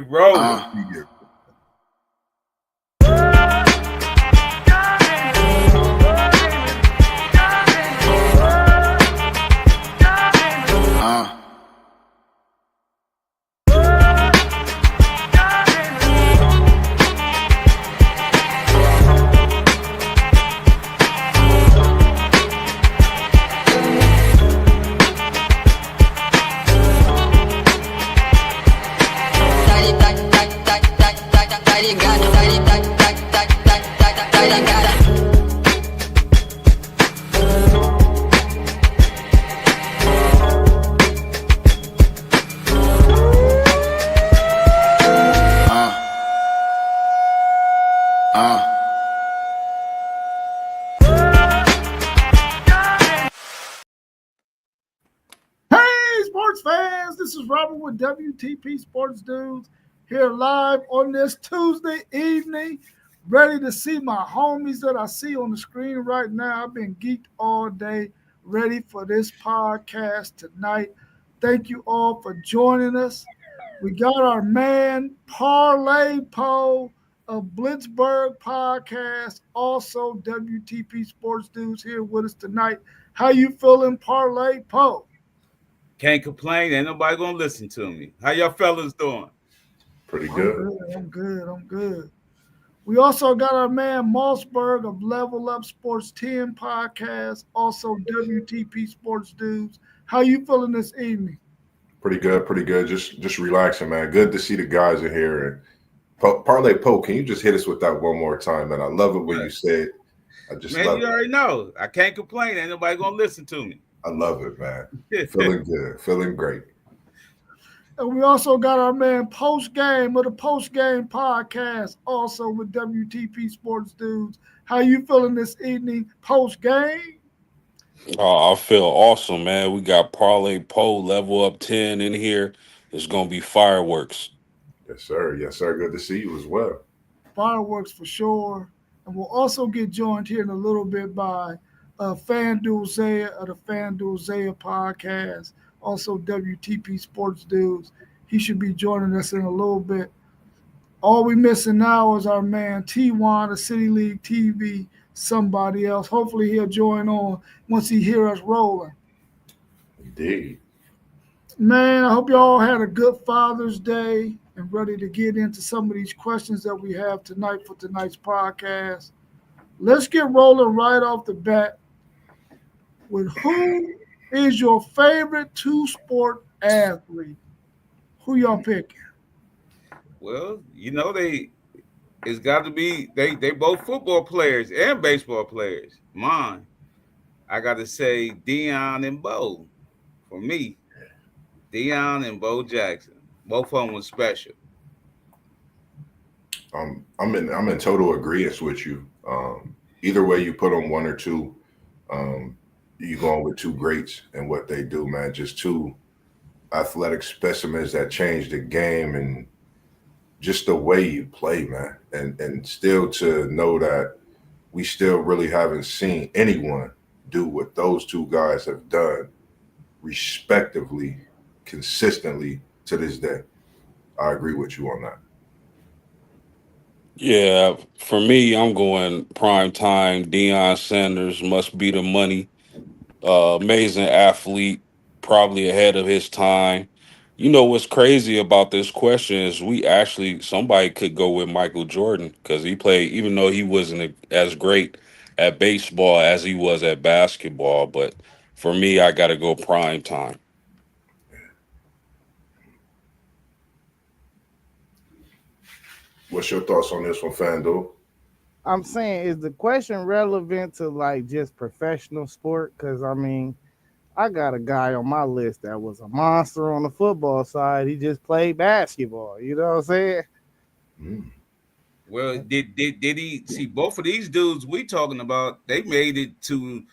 rolling. Sports fans, this is Robert with WTP Sports Dudes here live on this Tuesday evening, ready to see my homies that I see on the screen right now. I've been geeked all day, ready for this podcast tonight. Thank you all for joining us. We got our man Parlay Poe of Blitzburg Podcast, also WTP Sports Dudes here with us tonight. How you feeling, Parlay Poe? Can't complain. Ain't nobody gonna listen to me. How y'all fellas doing? Pretty good. I'm good. We also got our man Mossberg of Level Up Sports 10 Podcast, also WTP Sports Dudes. How you feeling this evening? Pretty good. Just relaxing, man. Good to see the guys in here. And Parlay Poe, can you just hit us with that one more time, man? I love it when you say it. Man, you already know. I can't complain. Ain't nobody gonna listen to me. I love it, man. Feeling good. Feeling great. And we also got our man Post Game of the Post Game Podcast, also with WTP Sports Dudes. How you feeling this evening, Post Game? I feel awesome, man. We got Parlay Poe Level Up 10 in here. It's gonna be fireworks. Yes, sir. Good to see you as well. Fireworks for sure. And we'll also get joined here in a little bit by FanDuel Zaya of the FanDuel Zaya Podcast, also WTP Sports Dudes. He should be joining us in a little bit. All we missing now is our man T1 of City League TV, somebody else. Hopefully he'll join on once he hear us rolling. Indeed. Man, I hope y'all had a good Father's Day and ready to get into some of these questions that we have tonight for tonight's podcast. Let's get rolling right off the bat with who is your favorite two-sport athlete? Who y'all picking? Well, it's got to be they both football players and baseball players. Mine, I got to say Deion and Bo. For me, Deion and Bo Jackson. Both of them was special. I'm in total agreement with you. Either way you put on one or two, you going with two greats and what they do, man. Just two athletic specimens that change the game and just the way you play, man. And still to know that we still really haven't seen anyone do what those two guys have done respectively, consistently to this day. I agree with you on that. Yeah, for me, I'm going prime time. Deion Sanders must be the money. Amazing athlete, probably ahead of his time. You know what's crazy about this question is somebody could go with Michael Jordan because he played, even though he wasn't as great at baseball as he was at basketball. But for me, I got to go prime time. What's your thoughts on this one, FanDuel? I'm saying, is the question relevant to like just professional sport? Because I got a guy on my list that was a monster on the football side. He just played basketball. You know what I'm saying? Well, did he see both of these dudes we talking about? They made it to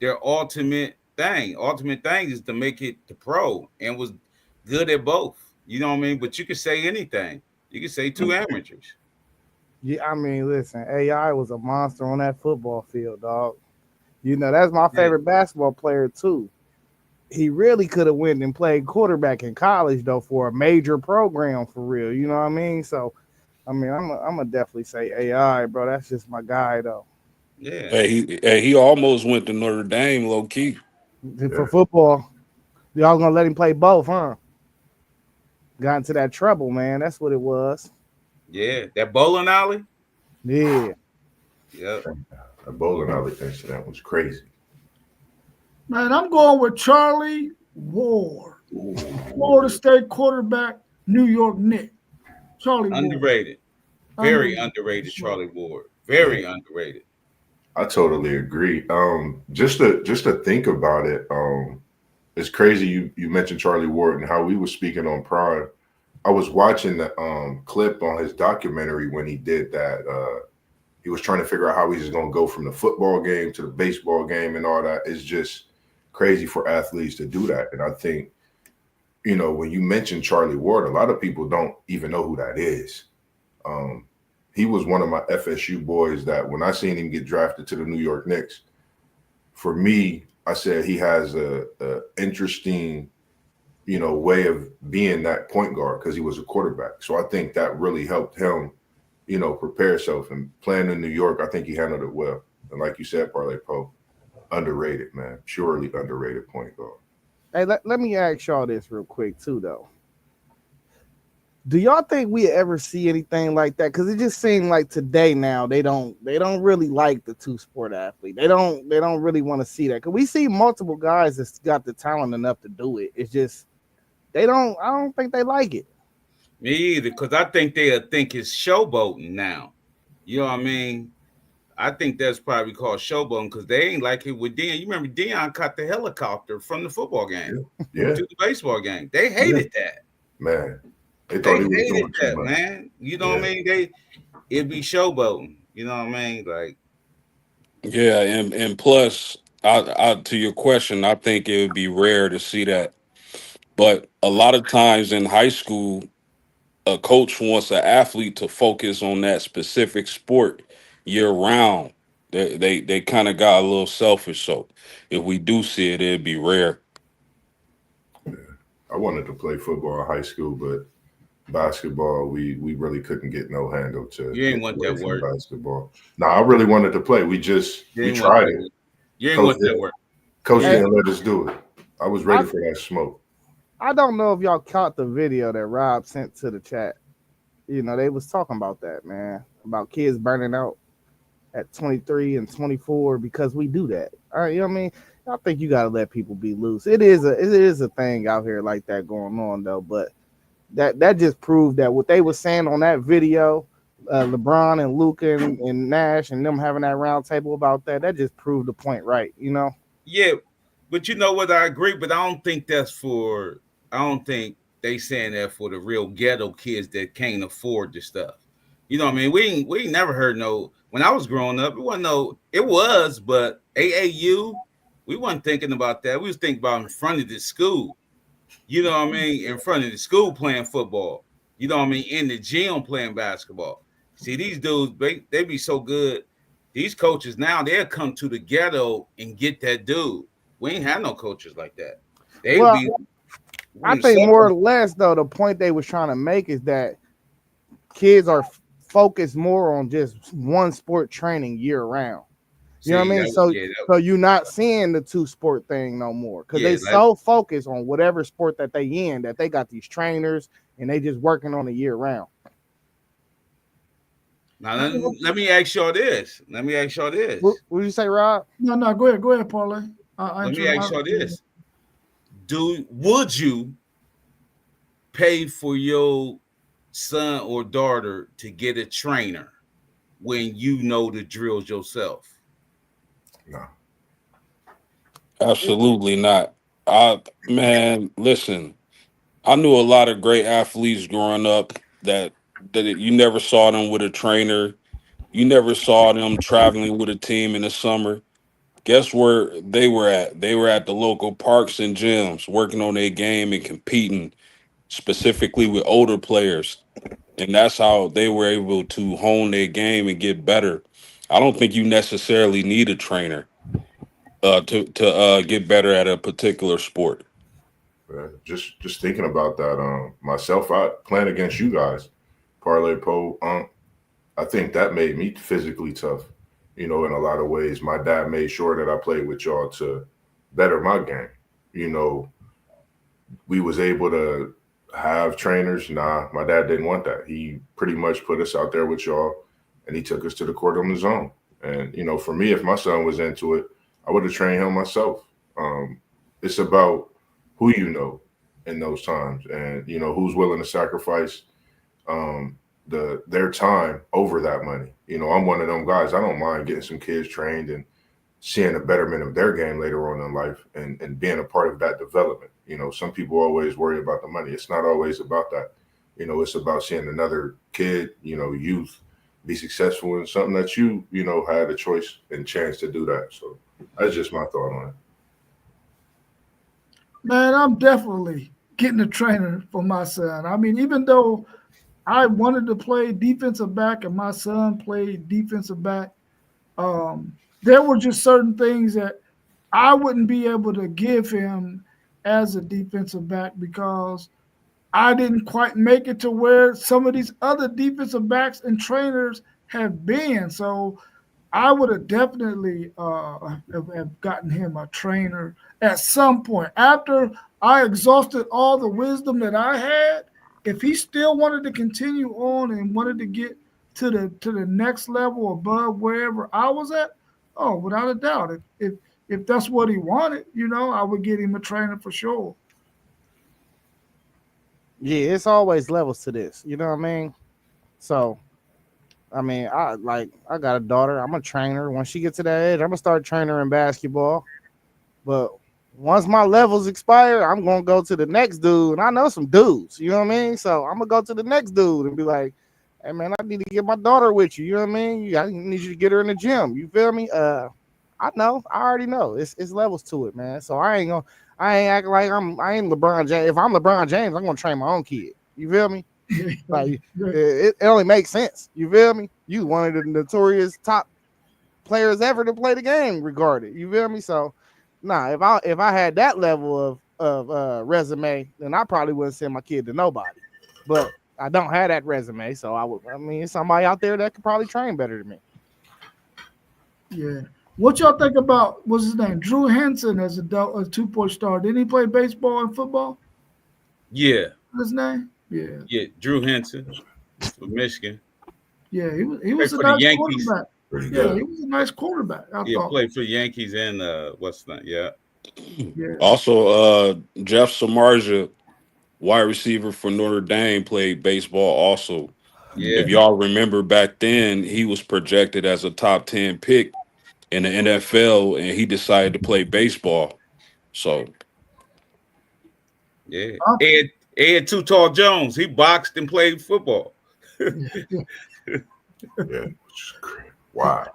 their ultimate thing. Ultimate thing is to make it to pro and was good at both. You know what I mean? But you could say anything. You could say two amateurs. Yeah, listen, AI was a monster on that football field, dog. You know, that's my favorite basketball player too. he really could have went and played quarterback in college though for a major program for real. You know what I mean? So, I mean, I'm gonna definitely say AI, bro. That's just my guy though. Yeah. He almost went to Notre Dame, low key. For football, y'all gonna let him play both, huh? Got into that trouble, man. That's what it was. Yeah. That bowling alley. Yeah. Yep. A bowling alley incident was crazy. Man, I'm going with Charlie Ward, Florida State quarterback, New York Knicks. Charlie Ward. Underrated. Very underrated, Charlie Ward. Very underrated. I totally agree. Just to think about it, it's crazy you mentioned Charlie Ward and how we were speaking on Prime. I was watching the clip on his documentary when he did that. He was trying to figure out how he's going to go from the football game to the baseball game and all that. It's just crazy for athletes to do that. And I think, when you mention Charlie Ward, a lot of people don't even know who that is. He was one of my FSU boys that when I seen him get drafted to the New York Knicks, for me, I said he has a interesting, way of being that point guard because he was a quarterback. So I think that really helped him, prepare himself. And playing in New York, I think he handled it well. And like you said, Parlay Poe, underrated, man. Purely underrated point guard. Hey, let me ask y'all this real quick too, though. Do y'all think we ever see anything like that? Because it just seemed like today now they don't really like the two-sport athlete. They don't really want to see that. Because we see multiple guys that's got the talent enough to do it. It's just I don't think they like it. Me either, because I think they'll think it's showboating now. You know what I mean? I think that's probably called showboating because they ain't like it with Deion. You remember Deion caught the helicopter from the football game to the baseball game. They hated that. Man. They hated that, man. You know what I mean? It'd be showboating. You know what I mean? Like, yeah, and plus, I to your question, I think it would be rare to see that. But a lot of times in high school, a coach wants an athlete to focus on that specific sport year round. They kind of got a little selfish. So if we do see it, it'd be rare. Yeah. I wanted to play football in high school, but basketball, we really couldn't get no handle to. You ain't want that work. Basketball. No, I really wanted to play. We tried it. You ain't want that work. Coach didn't let us do it. I was ready for that smoke. I don't know if y'all caught the video that Rob sent to the chat. They was talking about that, man, about kids burning out at 23 and 24 because we do that. All right, you know what I mean? I think you gotta let people be loose. It is a thing out here like that going on though, but that just proved that what they were saying on that video, LeBron and Luka and Nash and them having that round table about that just proved the point right, Yeah, but you know what? I agree, but I don't think think they saying that for the real ghetto kids that can't afford the stuff. You know what I mean? We ain't never heard no. When I was growing up, it was, but AAU, we wasn't thinking about that. We was thinking about in front of the school. You know what I mean? In front of the school playing football. You know what I mean? In the gym playing basketball. See, these dudes, they be so good. These coaches now, they'll come to the ghetto and get that dude. We ain't have no coaches like that. I think more or less, though, the point they was trying to make is that kids are focused more on just one sport training year round. You know what I mean? So you're not seeing the two-sport thing no more because they so focused on whatever sport that they in that they got these trainers and they just working on it year round. Now let me ask y'all this. What did you say, Rob? No, go ahead, Parlay. Let me ask y'all this. Would you pay for your son or daughter to get a trainer when you know the drills yourself? No. Absolutely not. Man, listen, I knew a lot of great athletes growing up that you never saw them with a trainer. You never saw them traveling with a team in the summer. Guess where they were at? They were at the local parks and gyms working on their game and competing specifically with older players. And that's how they were able to hone their game and get better. I don't think you necessarily need a trainer. to get better at a particular sport. Yeah, just thinking about that, myself, I playing against you guys, Parlay Poe, I think that made me physically tough. In a lot of ways, my dad made sure that I played with y'all to better my game. You know, we was able to have trainers. Nah, my dad didn't want that. He pretty much put us out there with y'all, and he took us to the court on his own. And for me, if my son was into it, I would have trained him myself. It's about who you know in those times, and who's willing to sacrifice their time over that money. I'm one of them guys. I don't mind getting some kids trained and seeing a betterment of their game later on in life and being a part of that development. Some people always worry about the money. It's not always about that. It's about seeing another kid, youth be successful in something that you had a choice and chance to do that. So that's just my thought on it. Man, I'm definitely getting a trainer for my son. I mean, even though I wanted to play defensive back and my son played defensive back, there were just certain things that I wouldn't be able to give him as a defensive back because I didn't quite make it to where some of these other defensive backs and trainers have been. So I would have definitely have gotten him a trainer at some point. After I exhausted all the wisdom that I had, if he still wanted to continue on and wanted to get to the next level above wherever I was at, oh, without a doubt, if that's what he wanted, I would get him a trainer for sure. Yeah, it's always levels to this. You know what I mean? So, I mean, I got a daughter. I'm a trainer. When she gets to that age, I'm gonna start training her in basketball. But once my levels expire, I'm gonna go to the next dude. And I know some dudes, you know what I mean? So I'm gonna go to the next dude and be like, hey man, I need to get my daughter with you. You know what I mean? I need you to get her in the gym. You feel me? I already know. It's levels to it, man. So I ain't acting like I ain't LeBron James. If I'm LeBron James, I'm gonna train my own kid. You feel me? Like it only makes sense. You feel me? You one of the notorious top players ever to play the game, regarded. You feel me? So nah, if I had that level of resume, then I probably wouldn't send my kid to nobody. But I don't have that resume, so it's somebody out there that could probably train better than me. Yeah. What y'all think about, what's his name? Drew Henson as a 2-point star. Didn't he play baseball and football? Yeah. What's his name? Yeah. Yeah, Drew Henson from Michigan. Yeah, he was a for the nice Yankees. quarterback. Pretty Yeah, good. he was a nice quarterback. I thought. Played for the Yankees and what's that? Yeah. Yeah. Also, Jeff Samardzija, wide receiver for Notre Dame, played baseball also. Yeah. If y'all remember back then, he was projected as a top 10 pick in the NFL, and he decided to play baseball. So, Yeah. Ed Too Tall Jones, he boxed and played football. Yeah. Wow.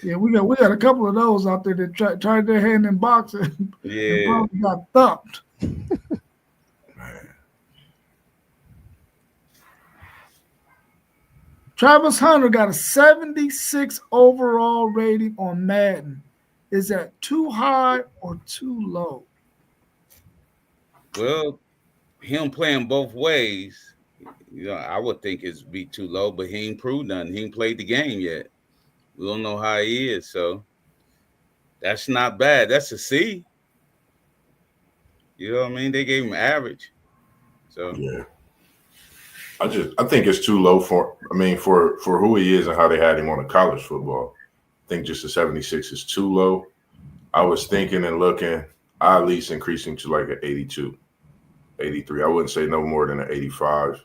Yeah, we got a couple of those out there that tried their hand in boxing. Yeah. And probably got thumped. Man. Travis Hunter got a 76 overall rating on Madden. Is that too high or too low? Well, him playing both ways, I would think it'd be too low, but he ain't proved nothing. He ain't played the game yet. We don't know how he is, so that's not bad. That's a C. You know what I mean? They gave him average. So yeah. I think it's too low for who he is and how they had him on a college football. I think just a 76 is too low. I was thinking and looking, I at least increasing to like an 82, 83. I wouldn't say no more than an 85.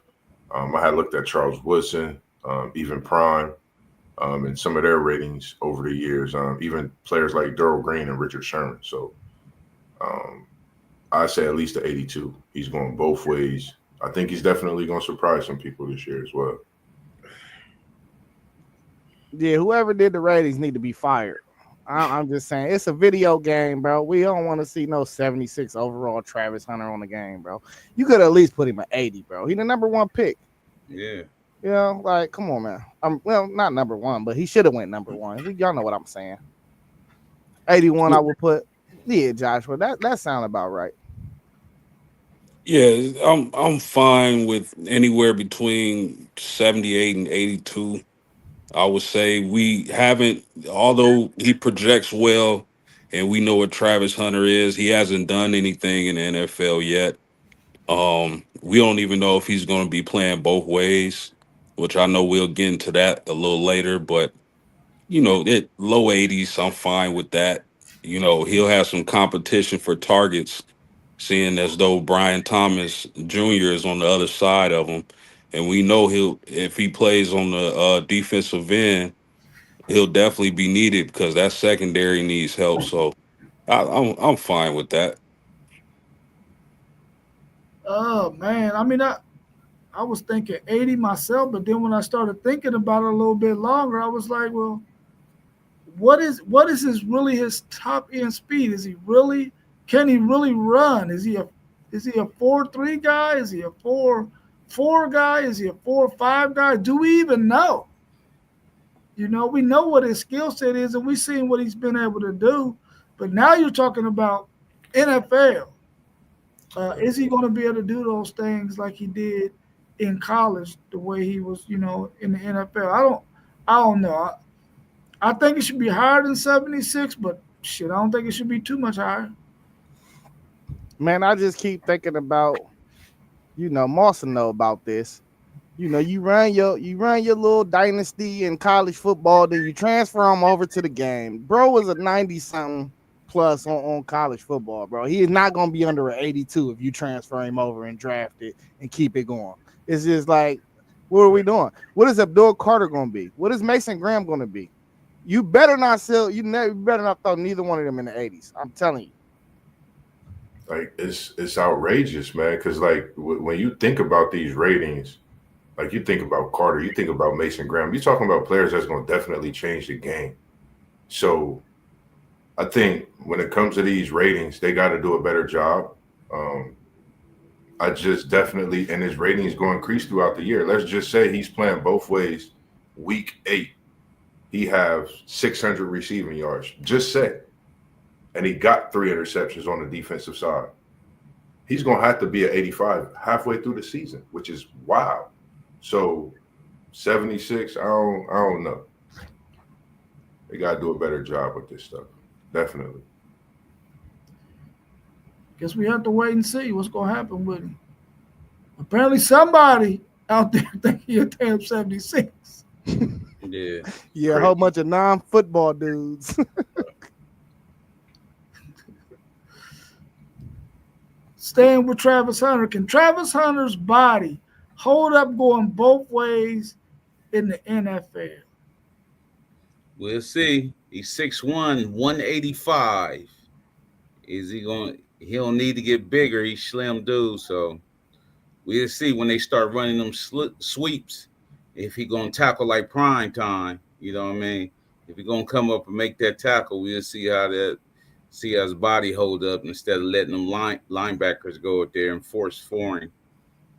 I had looked at Charles Woodson, even Prime, and some of their ratings over the years, even players like Darrell Green and Richard Sherman. So I say at least an 82. He's going both ways. I think he's definitely going to surprise some people this year as well. Yeah, whoever did the ratings need to be fired. I'm just saying, it's a video game, bro. We don't want to see no 76 overall Travis Hunter on the game, bro. You could at least put him at 80, bro. He the number one pick. yeah. You know, like, come on, man. Well, not number one, but he should have went number one. Y'all know what I'm saying. 81, I would put. Yeah, Joshua, that sound about right. Yeah, I'm fine with anywhere between 78 and 82. I would say we haven't, although he projects well, and we know what Travis Hunter is. He hasn't done anything in the NFL yet. We don't even know if he's going to be playing both ways, which I know we'll get into that a little later. But it low 80s, I'm fine with that. He'll have some competition for targets, seeing as though Brian Thomas Jr. is on the other side of him, and we know if he plays on the defensive end, he'll definitely be needed because that secondary needs help. So I'm fine with that. Oh man, I mean, I was thinking 80 myself, but then when I started thinking about it a little bit longer, I was like, well, what is his top end speed? Can he really run? Is he a 4.3 guy? Is he a 4.4 guy? Is he a 4.5 guy? Do we even know? We know what his skill set is, and we've seen what he's been able to do. But now you're talking about NFL. Is he going to be able to do those things like he did in college, the way he was, in the NFL? I don't know. I think it should be higher than 76, but shit, I don't think it should be too much higher. Man, I just keep thinking about, Mawson know about this. You run your little dynasty in college football, then you transfer him over to the game. Bro was a 90-something plus on college football, bro. He is not going to be under an 82 if you transfer him over and draft it and keep it going. It's just like, what are we doing? What is Abdul Carter going to be? What is Mason Graham going to be? You better not sell. You better not throw neither one of them in the 80s. I'm telling you. Like it's outrageous, man. Because like when you think about these ratings, like you think about Carter, you think about Mason Graham, you're talking about players that's going to definitely change the game. So I think when it comes to these ratings, they got to do a better job. I just definitely, and his rating is going to increase throughout the year. Let's just say he's playing both ways. Week 8, he has 600 receiving yards. Just say, and he got 3 interceptions on the defensive side. He's going to have to be at 85 halfway through the season, which is wild. So 76, I don't know. They got to do a better job with this stuff. Definitely. Guess we have to wait and see what's going to happen with him. Apparently somebody out there think he'll damn 76. Yeah. Yeah, a whole bunch of non-football dudes. Staying with Travis Hunter, can Travis Hunter's body hold up going both ways in the NFL? We'll see. He's 6'1", 185. Is he going? He'll need to get bigger. He's slim dude, so we'll see when they start running them sweeps. If he gonna tackle like prime time, you know what I mean? If he gonna come up and make that tackle, we'll see how his body hold up instead of letting them linebackers go out there and force for him.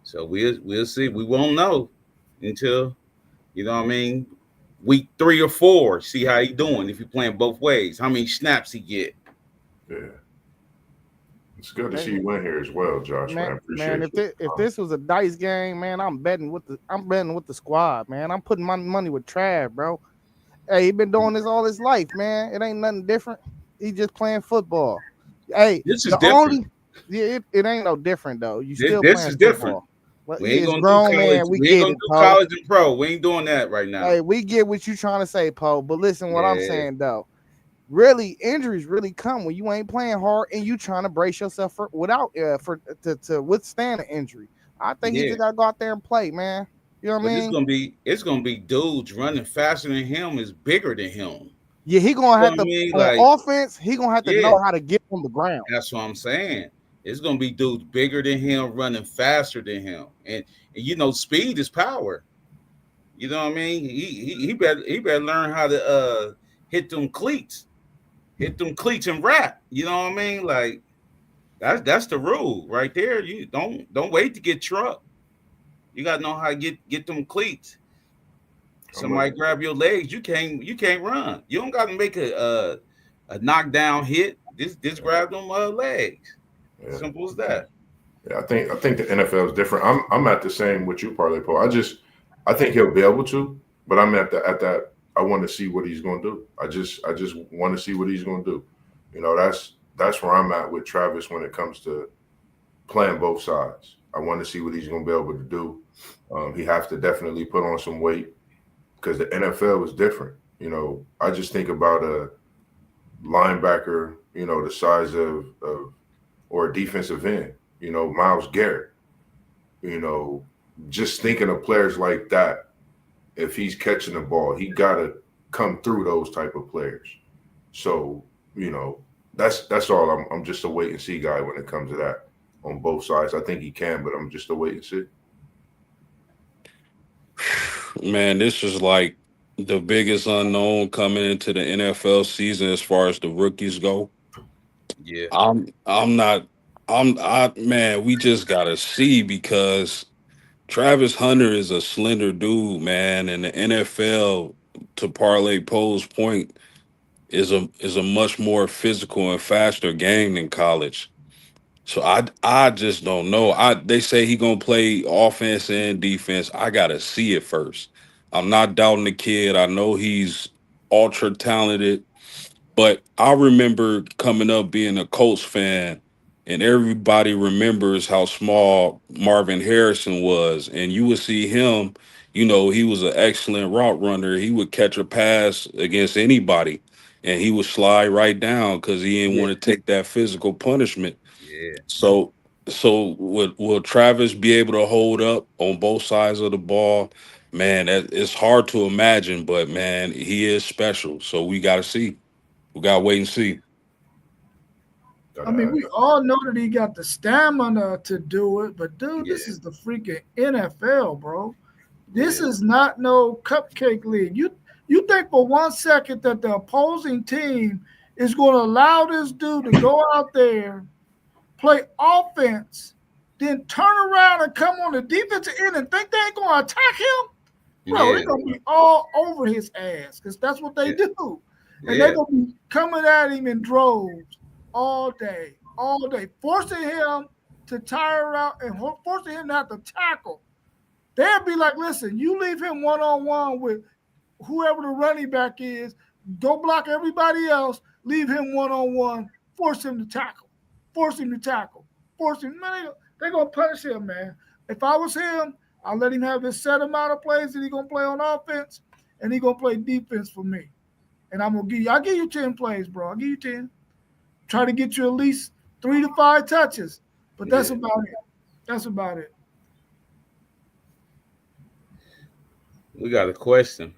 So we'll see. We won't know until, you know what I mean, week 3 or 4. See how he doing if he playing both ways. How many snaps he get. Yeah. It's good to see you win here as well, Josh. Man, if this was a dice game, man, I'm betting with the squad, man. I'm putting my money with Trav, bro. Hey, he been doing this all his life, man. It ain't nothing different. He just playing football. Hey, this is different. It ain't no different though. You still this playing is different. Well, we ain't gonna grown, do college. man. We ain't gonna do college and pro. We ain't doing that right now. Hey, we get what you trying to say, Poe. But listen, what I'm saying though. Really, injuries really come when you ain't playing hard and you trying to brace yourself to withstand an injury. I think he just gotta go out there and play, man. You know what I mean? It's gonna be dudes running faster than him, is bigger than him. Yeah, he gonna have to on offense. He gonna have to know how to get on the ground. That's what I'm saying. It's gonna be dudes bigger than him, running faster than him, and speed is power. You know what I mean? He better learn how to hit them cleats. Hit them cleats and rap. You know what I mean? Like that's the rule right there. You don't wait to get trucked. You gotta know how to get them cleats. Somebody grab your legs. You can't run. You don't gotta make a a knockdown hit. Just grab them legs. Yeah. Simple as that. Yeah, I think the NFL is different. I'm at the same with you, Parlay Paul. I think he'll be able to, but I'm at that. I want to see what he's going to do. I just want to see what he's going to do. You know, that's where I'm at with Travis when it comes to playing both sides. I want to see what he's going to be able to do. He has to definitely put on some weight because the NFL is different. You know, I just think about a linebacker, you know, the size of or a defensive end, you know, Myles Garrett. You know, just thinking of players like that, if he's catching the ball, he got to come through those type of players. So, you know, that's all. I'm just a wait and see guy when it comes to that on both sides. I think he can, but I'm just a wait and see. Man, this is like the biggest unknown coming into the NFL season as far as the rookies go. Yeah. Man, we just gotta see because Travis Hunter is a slender dude, man, and the NFL, to Parlay Poe's point, is a much more physical and faster game than college. So I just don't know. They say he gonna play offense and defense. I gotta see it first. I'm not doubting the kid. I know he's ultra talented, but I remember coming up being a Colts fan, and everybody remembers how small Marvin Harrison was. And you would see him, you know, he was an excellent route runner. He would catch a pass against anybody, and he would slide right down because he didn't want to take that physical punishment. Yeah. So will Travis be able to hold up on both sides of the ball? Man, it's hard to imagine, but man, he is special. So we got to see. We got to wait and see. I mean, we all know that he got the stamina to do it, but dude, this is the freaking NFL, bro. This is not no cupcake league. You think for 1 second that the opposing team is going to allow this dude to go out there, play offense, then turn around and come on the defensive end and think they ain't going to attack him? Bro, they're going to be all over his ass because that's what they do. And they're going to be coming at him in droves all day, forcing him to tire out and forcing him to have to tackle. They'll be like, listen, you leave him one-on-one with whoever the running back is, go block everybody else, leave him one-on-one, force him to tackle. Man, they're going to punish him, man. If I was him, I'll let him have his set amount of plays that he's going to play on offense, and he's going to play defense for me. And I'll give you 10 plays, bro. I'll give you 10. Try to get you at least 3 to 5 touches. But that's about it. We got a question.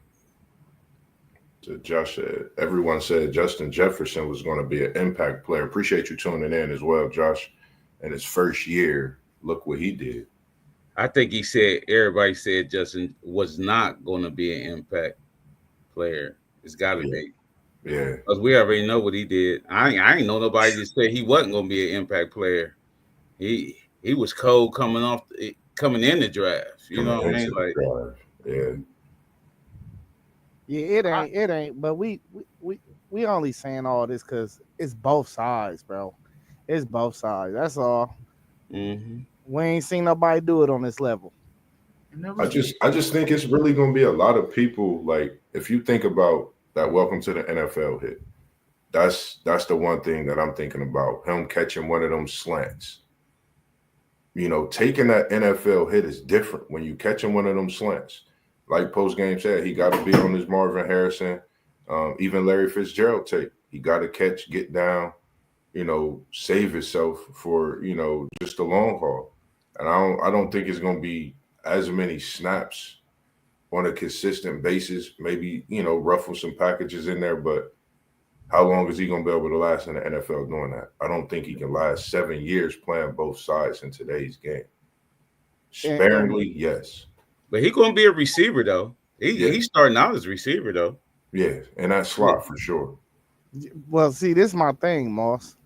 So Josh said, everyone said Justin Jefferson was going to be an impact player. Appreciate you tuning in as well, Josh. In his first year, look what he did. I think everybody said Justin was not going to be an impact player. It's got to be. Yeah. Because we already know what he did. I ain't know nobody to say he wasn't going to be an impact player. He was cold coming in the draft. You know what I mean? Like, yeah, it ain't. But we only saying all this because it's both sides, bro. It's both sides. That's all. Mm-hmm. We ain't seen nobody do it on this level. I just think it's really going to be a lot of people. Like, if you think about that welcome to the NFL hit, that's the one thing that I'm thinking about. Him catching one of them slants. You know, taking that NFL hit is different when you catching one of them slants. Like post game said, he got to be on his Marvin Harrison, even Larry Fitzgerald tape. He got to catch, get down, you know, save himself for, you know, just the long haul. And I don't think it's going to be as many snaps on a consistent basis. Maybe, you know, ruffle some packages in there, but how long is he going to be able to last in the NFL doing that? I don't think he can last 7 years playing both sides in today's game. Sparingly, yes. But he's going to be a receiver, though. He's starting out as a receiver, though. Yeah, in that slot for sure. Well, see, this is my thing, Moss.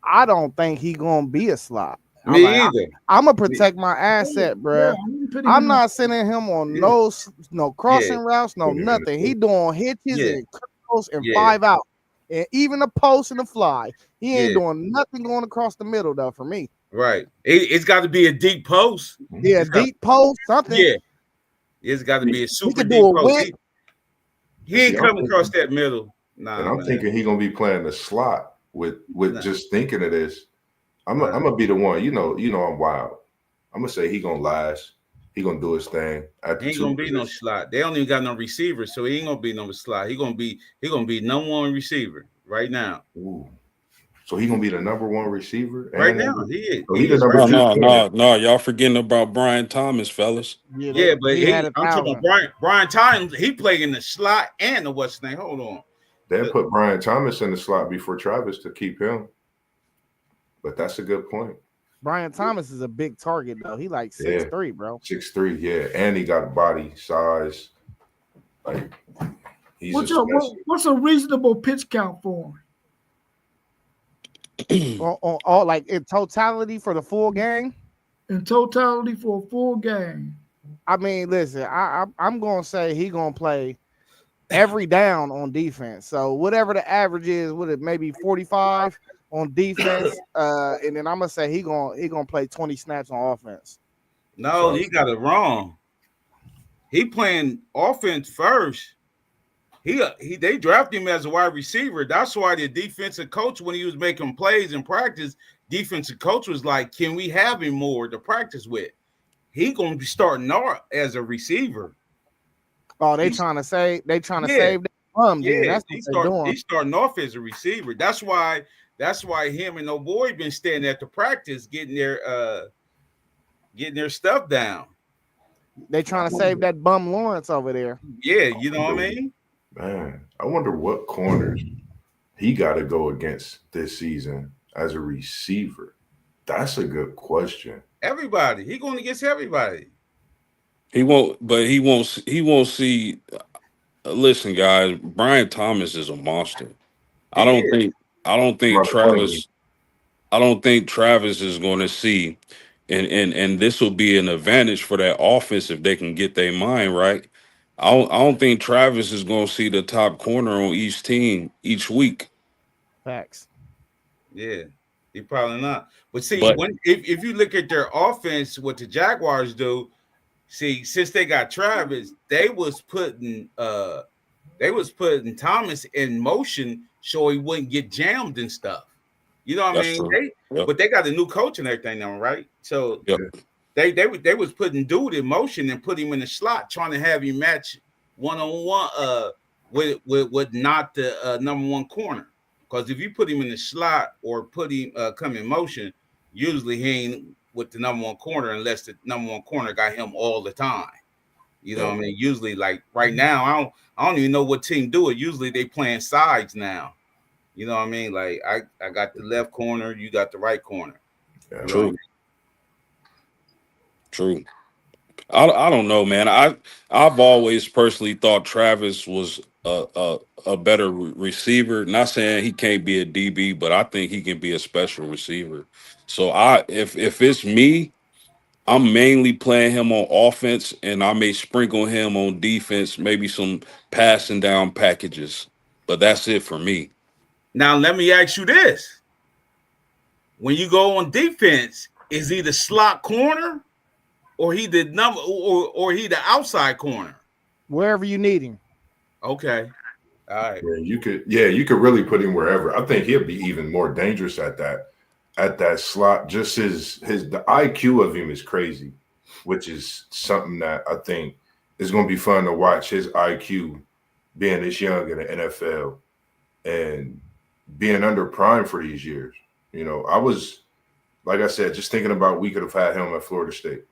I don't think he's going to be a slot. Me either. I'm going to protect my asset, bro. I'm not sending him on no crossing routes, nothing. He doing hitches and curls and 5 out. and even the post and the fly. He ain't Yeah. doing nothing going across the middle though for me. Right. It's got to be a deep post. Yeah, It's got- deep post, something. Yeah. It's got to be a He super could deep do a post. went. He ain't See, I'm coming across thinking- that middle. Nah, And I'm man. thinking he gonna be playing the slot with Nah. just thinking of this. I'm Right. gonna be the one. You know I'm wild. I'm gonna say he gonna last. He gonna do his thing at the He ain't two gonna be no position. slot. They don't even got no receiver, so he ain't gonna be no slot. He gonna be number one receiver right now. Ooh. So he gonna be the number one receiver. Right And now, number- he is. so He he the is number right two now. corner. Y'all forgetting about Brian Thomas, fellas. Yeah, but he had I'm talking about 1,000. Brian Tynes. He played in the slot and the what's name. Hold on. They put Brian Thomas in the slot before Travis to keep him. But that's a good point. Brian Thomas is a big target though. He like 6'3", bro. 6'3", yeah, and he got body size. Like he's What's a reasonable pitch count for him on all like in totality for the full game? in totality for a full game? I mean, listen, I'm gonna say he gonna play every down on defense. So whatever the average is, with it maybe 45 on defense, and then I'm gonna say he gonna play 20 snaps on offense. No, you got it wrong. He playing offense first. They drafted him as a wide receiver. That's why the defensive coach, when he was making plays in practice, defensive coach was like, "Can we have him more to practice with?" He gonna be starting out as a receiver. Oh, they trying to save that bum. Yeah, That's what they're doing. He's starting off as a receiver. That's why him and O'Boy been standing at the practice getting their stuff down. They trying to save that bum Lawrence over there. Yeah, you know what I mean? Man, I wonder what corners he got to go against this season as a receiver. That's a good question. Everybody. He going against everybody. He won't see. Listen, guys, Brian Thomas is a monster. I don't think Travis. I don't think Travis is going to see, and this will be an advantage for that offense if they can get their mind right. I don't think Travis is going to see the top corner on each team each week. Facts. Yeah, he probably not. But see, if you look at their offense, what the Jaguars do, see, since they got Travis, they was putting Thomas in motion so he wouldn't get jammed and stuff. You know what I mean? But they got a new coach and everything now, right? So they was putting dude in motion and put him in the slot, trying to have him match one-on-one with not the number one corner. Because if you put him in the slot or put him come in motion, usually he ain't with the number one corner unless the number one corner got him all the time. You know what I mean? Usually, like right now, I don't even know what team do it. Usually they playing sides now. You know what I mean? Like I got the left corner, you got the right corner. Yeah, True. True. I don't know, man. I've always personally thought Travis was a better receiver. Not saying he can't be a DB, but I think he can be a special receiver. So if it's me, I'm mainly playing him on offense, and I may sprinkle him on defense, maybe some passing down packages. But that's it for me. Now let me ask you this: when you go on defense, is he the slot corner? Or he the number, or he the outside corner, wherever you need him. Okay, all right. Yeah, you could really put him wherever. I think he'll be even more dangerous at that slot. Just the IQ of him is crazy, which is something that I think is going to be fun to watch. His IQ being this young in the NFL and being under prime for these years. You know, I was, like I said, just thinking about we could have had him at Florida State.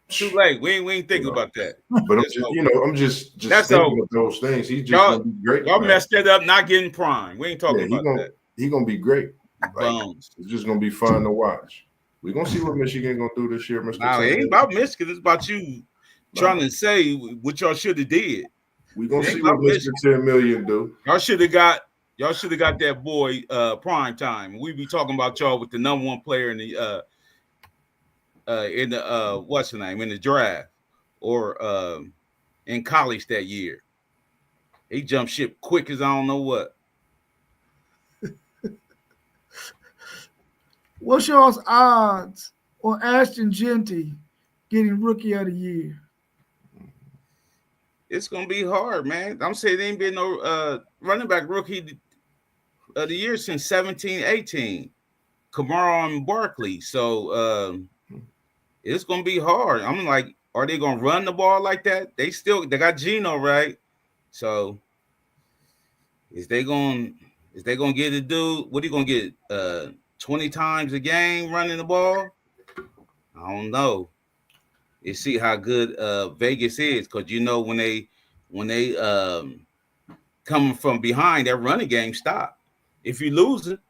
Too late. We ain't thinking about that. But I'm just that's thinking of those things. He's just gonna be great. Y'all messed that up, not getting prime. We ain't talking about that. He's gonna be great. Bones. It's just gonna be fun to watch. We're gonna see what Michigan gonna do this year, Mr. Nah, it ain't about Michigan. It's about you trying to say what y'all should have did. We're gonna see what Mr. 10 million do. Y'all should have got that boy prime time. We be talking about y'all with the number one player in the what's the name in the draft or in college that year. He jumped ship quick as I don't know what. What's y'all's odds on Ashton Genty getting Rookie of the Year? It's gonna be hard, man. I'm saying there ain't been no running back rookie of the year since 17-18. Kamara and Barkley. So it's gonna be hard. I'm like, are they gonna run the ball like that? They got Geno, right? So is they gonna get a dude? What are you gonna get? 20 times a game running the ball? I don't know. You see how good Vegas is, because you know when they coming from behind, that running game stop. If you lose it,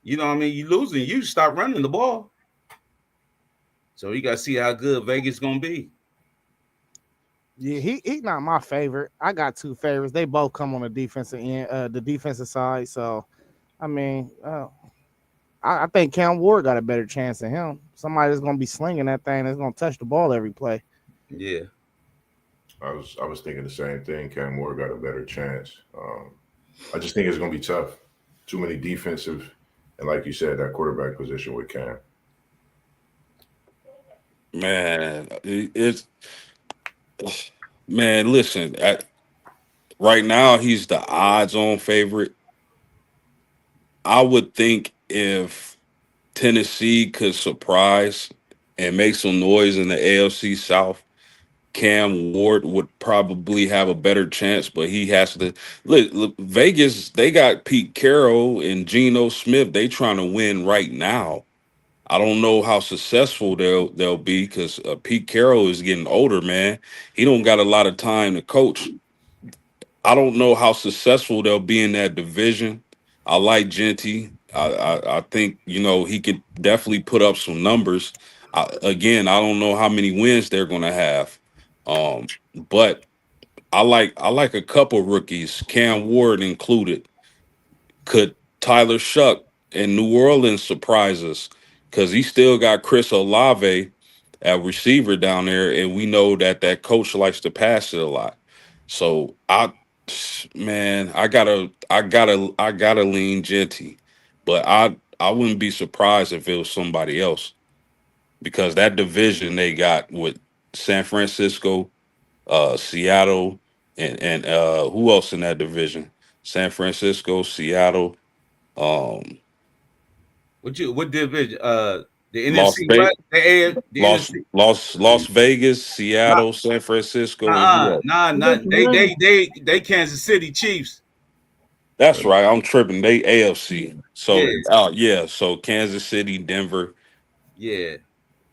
you know what I mean, you losing, you stop running the ball. So you gotta see how good Vegas gonna be. Yeah, he not my favorite. I got two favorites. They both come on the defensive end, the defensive side. So, I mean, I think Cam Ward got a better chance than him. Somebody that's gonna be slinging that thing that's gonna touch the ball every play. Yeah. I was thinking the same thing. Cam Moore got a better chance. I just think it's going to be tough. Too many defensive, and like you said, that quarterback position with Cam. Man, man. Listen, right now he's the odds-on favorite. I would think if Tennessee could surprise and make some noise in the AFC South, Cam Ward would probably have a better chance, but he has to look, Vegas. They got Pete Carroll and Geno Smith. They trying to win right now. I don't know how successful they'll be, because Pete Carroll is getting older, man. He don't got a lot of time to coach. I don't know how successful they'll be in that division. I like Genty. I think, he could definitely put up some numbers. Again, I don't know how many wins they're going to have. But I like a couple rookies, Cam Ward included. Could Tyler Shuck in New Orleans surprise us? Because he still got Chris Olave at receiver down there, and we know that coach likes to pass it a lot. So I gotta lean Genty, but I wouldn't be surprised if it was somebody else, because that division they got with San Francisco, Seattle, and who else in that division? San Francisco, Seattle, What division? The Las NFC, Vegas, right? The NFC. Las Vegas, Seattle, San Francisco, and who else? Not they Kansas City Chiefs. That's right. I'm tripping. They AFC. So Yeah. so Kansas City, Denver. Yeah.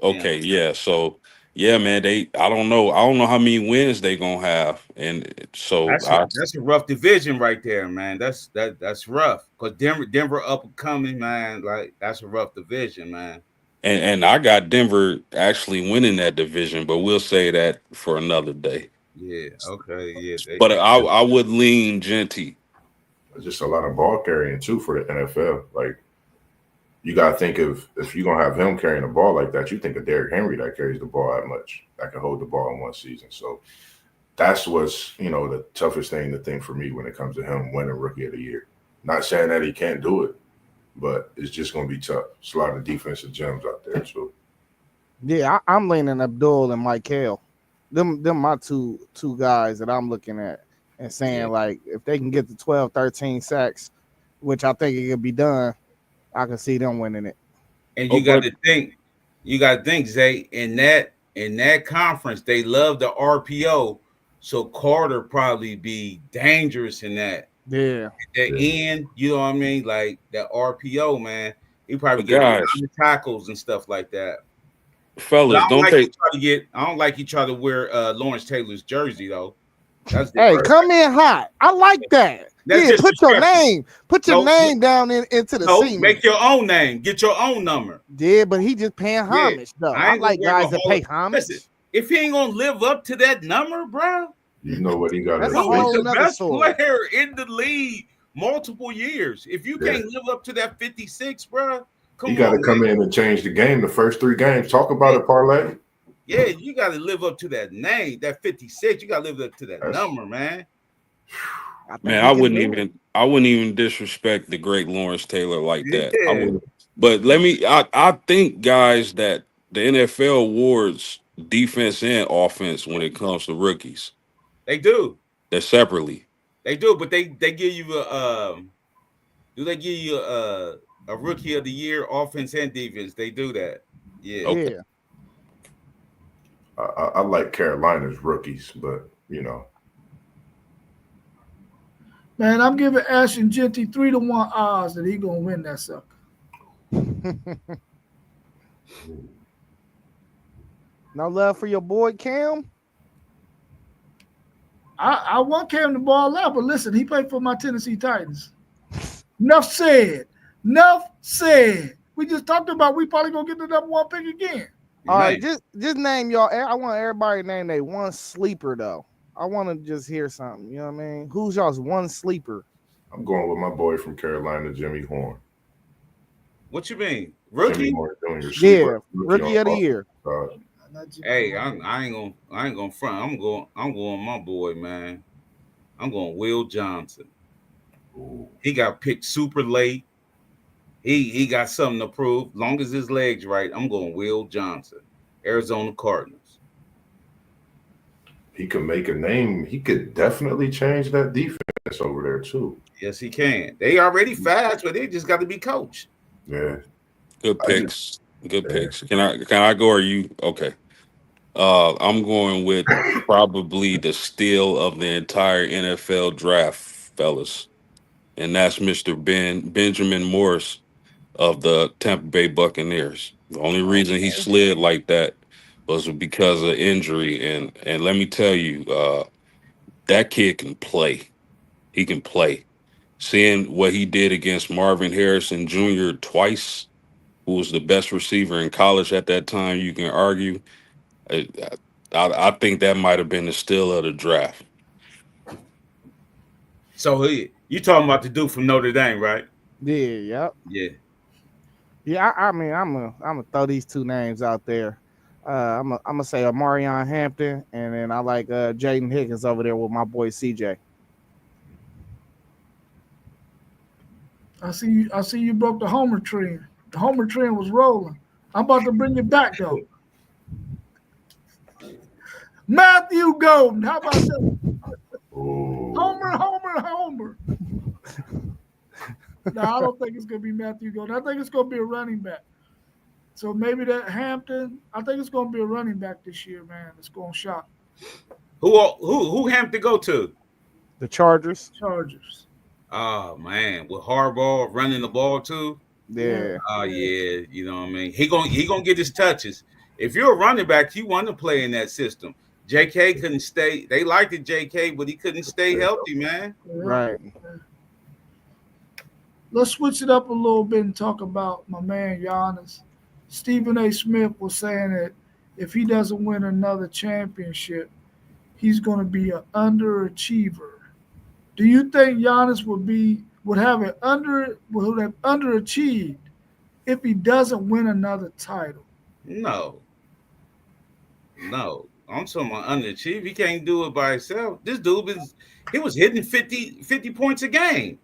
Okay, yeah. So yeah, man, I don't know. I don't know how many wins they gonna have. And so That's a rough division right there, man. That's rough. Because Denver up and coming, man. Like, that's a rough division, man. and I got Denver actually winning that division, but we'll say that for another day. Yeah. Okay. Yeah. But I would lean Genty. Just a lot of ball carrying too for the NFL. Like, you got to think if you're going to have him carrying the ball like that, you think of Derrick Henry that carries the ball that much, that can hold the ball in one season. So that's what's, the toughest thing to think for me when it comes to him winning Rookie of the Year. Not saying that he can't do it, but it's just going to be tough. It's a lot of defensive gems out there too. Yeah, I'm leaning Abdul and Mike Hale. Them my two guys that I'm looking at and saying, like, if they can get the 12, 13 sacks, which I think it could be done, I can see them winning it. And you got to think, Zay, in that conference, they love the RPO. So Carter probably be dangerous in that. Yeah. At the end, you know what I mean? Like that RPO, man. He probably get tackles and stuff like that. Fellas, I don't like he try to wear Lawrence Taylor's jersey though. Hey, come in hot. I like that. Put your name down into the scene. Make your own name. Get your own number. Yeah, but he just paying homage though. I like guys that pay homage. Listen, if he ain't gonna live up to that number, bro, you know what he got. That's the best player in the league multiple years. If you can't live up to that 56, bro, you got to come in and change the game. The first 3 games. Talk about it, parlay. Yeah, you got to live up to that name, that 56. You got to live up to that number, man. Man, I wouldn't even disrespect the great Lawrence Taylor like that. But I think, guys, that the NFL awards defense and offense when it comes to rookies. They do. They're separately. They do, but they give you do they give you a rookie of the year offense and defense? They do that. Yeah. Okay. Yeah. I like Carolina's rookies, but Man, I'm giving Ashton Genty 3-1 odds that he gonna win that sucker. No love for your boy Cam. I want Cam to ball out, but listen, he played for my Tennessee Titans. Enough said. Enough said. We just talked about we probably gonna get the number 1 pick again. All right, just name y'all. I want everybody to name their one sleeper though. I want to just hear something. You know what I mean? Who's y'all's one sleeper? I'm going with my boy from Carolina, Jimmy Horn. What you mean? Jimmy Rookie? Horn Jr. Yeah, rookie of the year. Hey, I ain't gonna front. I'm going my boy, man. I'm going Will Johnson. Ooh. He got picked super late. He got something to prove. Long as his legs right, I'm going Will Johnson, Arizona Cardinals. He could make a name. He could definitely change that defense over there too. Yes, he can. They already fast, but they just got to be coached. Yeah. Good picks. Good picks. Can I go? Or are you okay? I'm going with probably the steal of the entire NFL draft, fellas, and that's Mr. Benjamin Morris of the Tampa Bay Buccaneers. The only reason he slid like that was because of injury, and let me tell you, that kid can play. He can play. Seeing what he did against Marvin Harrison Jr. twice, who was the best receiver in college at that time, you can argue. I think that might have been the steal of the draft. So you talking about the dude from Notre Dame, right? Yeah, yep. Yeah. Yeah, I mean, I'm gonna throw these two names out there. I'm gonna say Amarion Hampton, and then I like Jaden Higgins over there with my boy CJ. I see you broke the Homer trend. The Homer trend was rolling. I'm about to bring it back though. Matthew Golden. How about that? Ooh. Homer. No, I don't think it's gonna be Matthew Golden. I think it's gonna be a running back. So maybe that Hampton. I think it's gonna be a running back this year, man. It's gonna shock. Who Hampton go to? The Chargers. Chargers. Oh man, with Harbaugh running the ball too. Yeah. Oh yeah, you know what I mean. He gonna get his touches. If you're a running back, you want to play in that system. JK couldn't stay. They liked it, JK, but he couldn't stay healthy, man. Right. Let's switch it up a little bit and talk about my man Giannis. Stephen A. Smith was saying that if he doesn't win another championship, he's going to be an underachiever. Do you think Giannis would have underachieved if he doesn't win another title? No. I'm talking about underachieve. He can't do it by himself. This dude was hitting 50 points a game.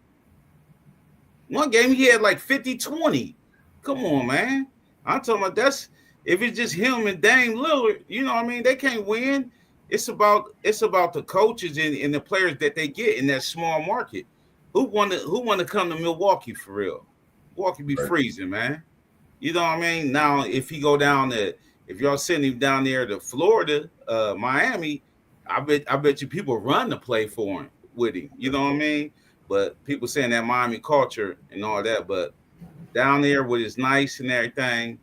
One game he had like 50-20. Come on, man. I'm talking about if it's just him and Dame Lillard, you know what I mean? They can't win. It's about the coaches and the players that they get in that small market. Who want to come to Milwaukee for real? Milwaukee be freezing, man. You know what I mean? Now, if y'all sending him down there to Florida, Miami, I bet you people run to play for him with him. You know what I mean? But people saying that Miami culture and all that, but down there where it's nice and everything,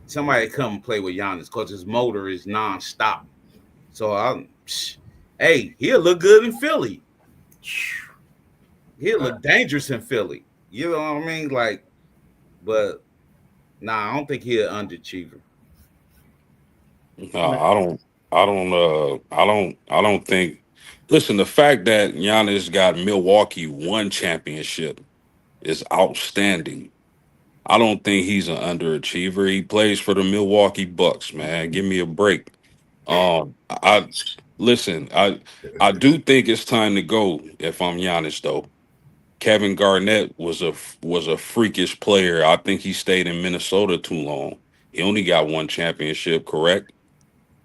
somebody come and play with Giannis because his motor is nonstop. So he'll look good in Philly. He'll look dangerous in Philly. You know what I mean? But I don't think he'll underachiever. No, I don't think. Listen, the fact that Giannis got Milwaukee one championship is outstanding. I don't think he's an underachiever. He plays for the Milwaukee Bucks, man. Give me a break. I do think it's time to go if I'm Giannis, though. Kevin Garnett was a freakish player. I think he stayed in Minnesota too long. He only got one championship, correct?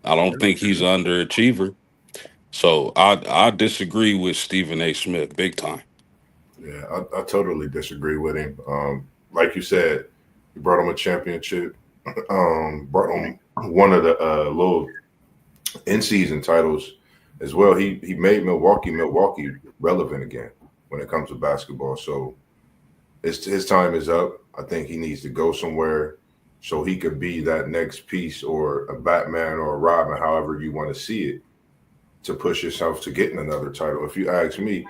I don't think he's an underachiever. So I disagree with Stephen A. Smith big time. Yeah, I totally disagree with him. Like you said, you brought him a championship. Brought him one of the little in-season titles as well. He made Milwaukee relevant again when it comes to basketball. So his time is up. I think he needs to go somewhere so he could be that next piece, or a Batman or a Robin, however you want to see it, to push yourself to getting another title. If you ask me,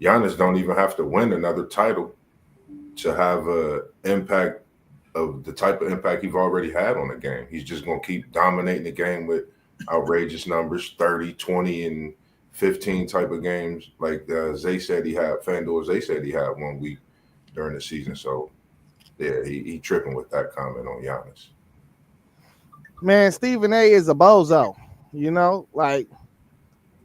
Giannis don't even have to win another title to have a impact of the type of impact he's already had on the game. He's just going to keep dominating the game with outrageous numbers, 30, 20, and 15 type of games. Like Zay said he had, FanDuel Zay said he had 1 week during the season. So, yeah, he tripping with that comment on Giannis. Man, Stephen A is a bozo. You know, like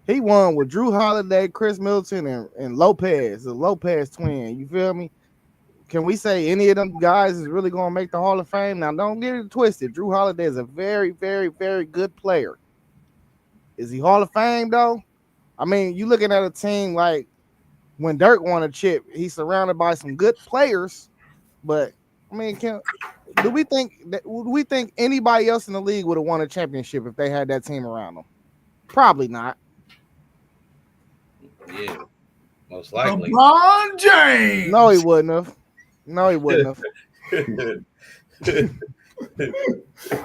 he won with Drew Holiday, Chris Middleton, and Lopez, the Lopez twin. You feel me? Can we say any of them guys is really going to make the Hall of Fame? Now, don't get it twisted. Drew Holiday is a very, very, very good player. Is he Hall of Fame, though? I mean, you looking at a team like when Dirk won a chip, he's surrounded by some good players. But, I mean, do we think anybody else in the league would have won a championship if they had that team around them? Probably not. Yeah, most likely. LeBron James. No, he wouldn't have.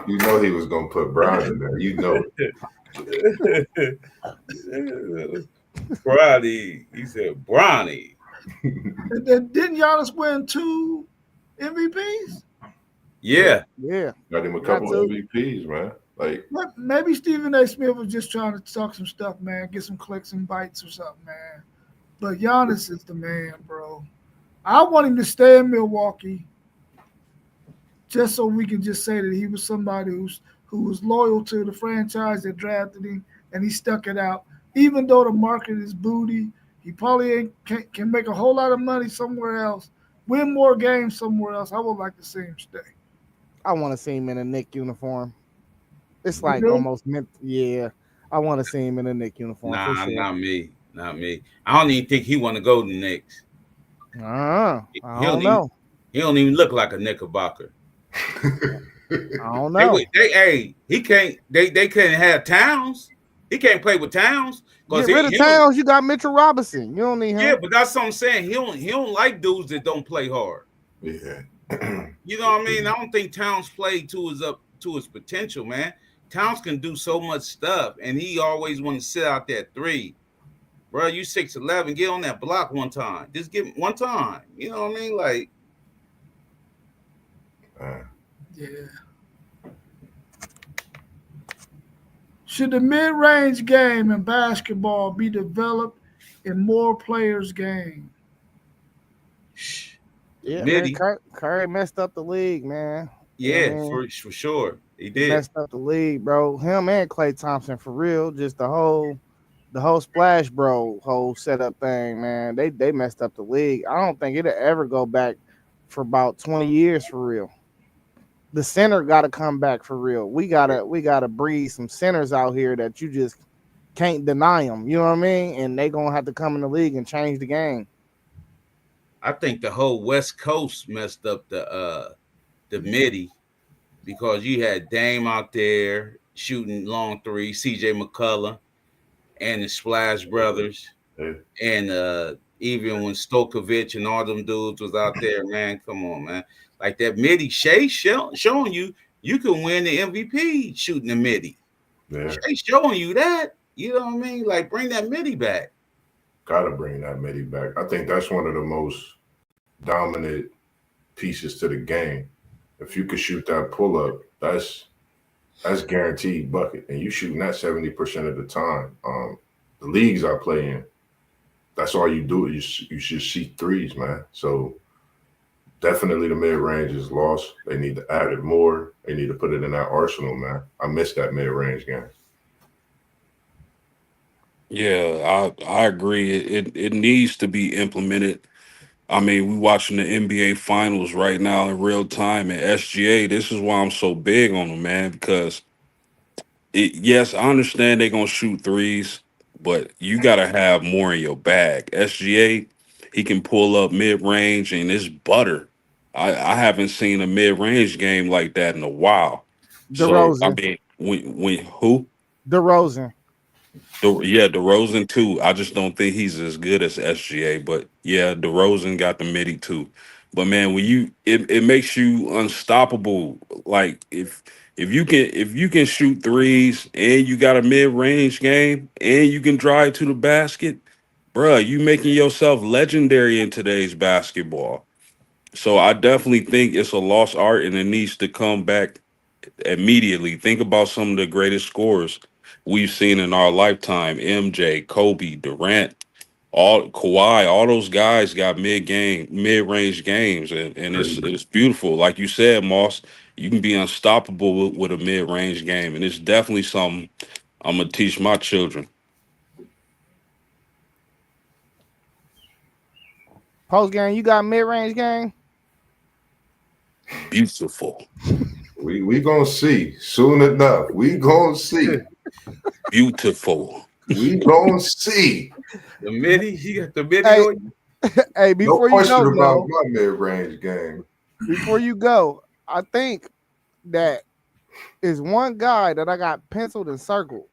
You know he was going to put Brown in there. You know. Bronny, he said Bronny. Didn't Giannis win 2 MVPs? Yeah. Got him a couple of MVPs, man. Like, maybe Stephen A. Smith was just trying to talk some stuff, man, get some clicks and bites or something, man. But Giannis is the man, bro. I want him to stay in Milwaukee just so we can just say that he was somebody who was loyal to the franchise that drafted him, and he stuck it out. Even though the market is booty, he probably can make a whole lot of money somewhere else, win more games somewhere else. I would like to see him stay. I want to see him in a Knick uniform. It's like almost meant. Yeah, I want to see him in a Knick uniform. Nah, for sure. not me. I don't even think he want to go to the Knicks. I don't know. He don't even look like a Knickerbocker. I don't know. He can't. They can't have Towns. He can't play with Towns. Get rid of Towns. You got Mitchell Robinson. You don't need him. Yeah, but that's what I'm saying. He don't like dudes that don't play hard. Yeah. You know what I mean? I don't think Towns played to his potential, man. Towns can do so much stuff, and he always want to sit out there 3. Bro, you 6'11", get on that block one time. Just give him one time. You know what I mean? Like, yeah. Should the mid-range game in basketball be developed in more players' game? Yeah, man, Curry messed up the league, man. Yeah, for sure. He did. Messed up the league, bro. Him and Klay Thompson, for real. Just the whole Splash Bro whole setup thing, man. They messed up the league. I don't think it'll ever go back for about 20 years for real. The center got to come back for real. We gotta breed some centers out here that you just can't deny them. You know what I mean? And they gonna have to come in the league and change the game. I think the whole West Coast messed up the midi, because you had Dame out there shooting long 3, CJ McCullough, and the Splash Brothers, and even when Stokovich and all them dudes was out there, man, come on, man. Like that midi, Shea showing you can win the MVP shooting the midi. Yeah. Shea showing you that. You know what I mean? Like, bring that midi back. Gotta bring that midi back. I think that's one of the most dominant pieces to the game. If you could shoot that pull-up, that's guaranteed bucket. And you shooting that 70% of the time. The leagues I play in, that's all you do. You should shoot threes, man. So definitely the mid-range is lost. They need to add it more. They need to put it in that arsenal, man. I miss that mid-range game. Yeah, I agree. It needs to be implemented. I mean, we watching the NBA finals right now in real time, and SGA. This is why I'm so big on him, man, because yes, I understand they're gonna shoot threes, but you gotta have more in your bag. SGA, he can pull up mid range and it's butter. I haven't seen a mid range game like that in a while. So I DeRozan. mean, when who? DeRozan. Yeah, DeRozan too. I just don't think he's as good as SGA, but yeah, DeRozan got the midi too. But man, when it makes you unstoppable. Like if you can shoot threes and you got a mid range game and you can drive to the basket, bruh, you making yourself legendary in today's basketball. So I definitely think it's a lost art and it needs to come back immediately. Think about some of the greatest scorers we've seen in our lifetime: MJ, Kobe, Durant, all Kawhi. All those guys got mid range games, and it's beautiful. Like you said, Moss, you can be unstoppable with a mid range game, and it's definitely something I'm gonna teach my children. Post game, you got mid range game. Beautiful, We gonna see soon enough. We gonna see. beautiful. We gonna see. The midi, he got the midi Hey, on you. hey, No before you question go, about no, my mid-range game. before you go, I think that is one guy that I got penciled and circled.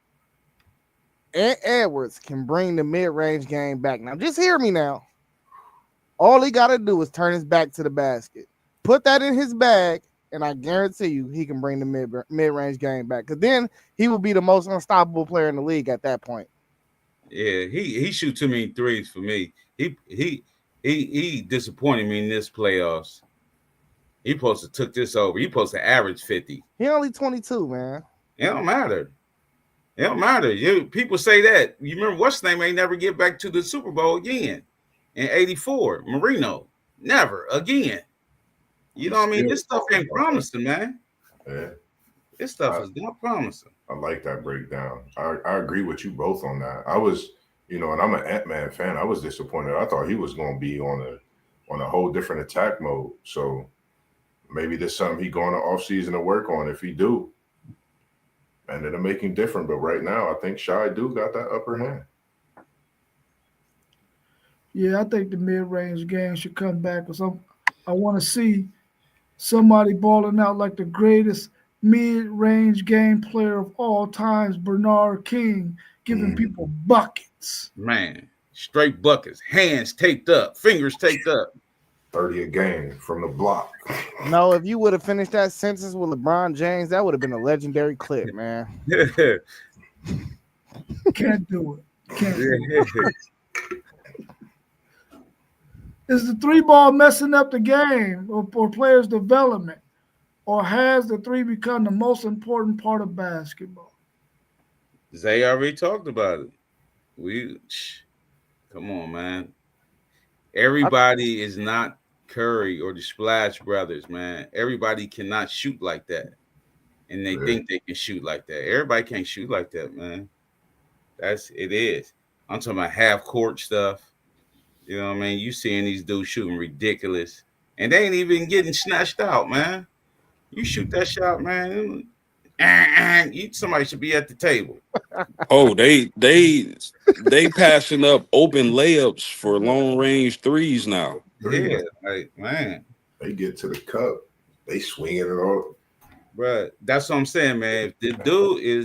Ant Edwards can bring the mid-range game back. Now, just hear me now. All he got to do is turn his back to the basket. Put that in his bag, and I guarantee you he can bring the mid-range game back. Because then he will be the most unstoppable player in the league at that point. Yeah, he shoot too many threes for me. He disappointed me in this playoffs. He supposed to took this over. He supposed to average 50. He only 22, man. It don't matter. It don't matter. People say that. You remember what's name ain't never get back to the Super Bowl again in '84. Marino. Never again. You know what I mean? This stuff ain't promising, man. Yeah, This stuff is not promising. I like that breakdown. I agree with you both on that. I was, and I'm an Ant-Man fan. I was disappointed. I thought he was going to be on a whole different attack mode. So maybe there's something he going to offseason to work on. If he do, and it'll make him different. But right now, I think Shy do got that upper hand. Yeah, I think the mid-range game should come back because I want to see somebody balling out like the greatest mid-range game player of all times, Bernard King, giving people buckets. Man, straight buckets, hands taped up, fingers taped up. 30 a game from the block. No, if you would have finished that sentence with LeBron James, that would have been a legendary clip, man. Can't do it. Can't do it. Is the three ball messing up the game or players' development? Or has the three become the most important part of basketball? Zay already talked about it. Come on, man. Everybody is not Curry or the Splash Brothers, man. Everybody cannot shoot like that. And they think they can shoot like that. Everybody can't shoot like that, man. It is. I'm talking about half court stuff. You know what I mean? You seeing these dudes shooting ridiculous. And they ain't even getting snatched out, man. You shoot that shot, man. Somebody should be at the table. Oh, they passing up open layups for long range threes now. Yeah, like, man. They get to the cup, they swinging it all. Bruh, that's what I'm saying, man. If dude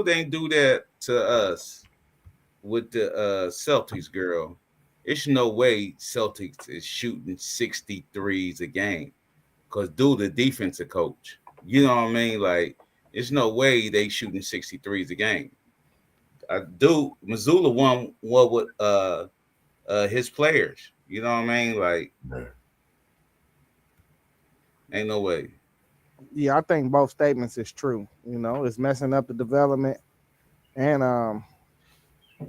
ain't do that to us with the Celtics girl, it's no way Celtics is shooting 63s a game. Because dude, the defensive coach. You know what I mean? Like, there's no way they shooting 63s a game. Dude, Missoula won what with his players. You know what I mean? Like, ain't no way. Yeah, I think both statements is true. It's messing up the development, and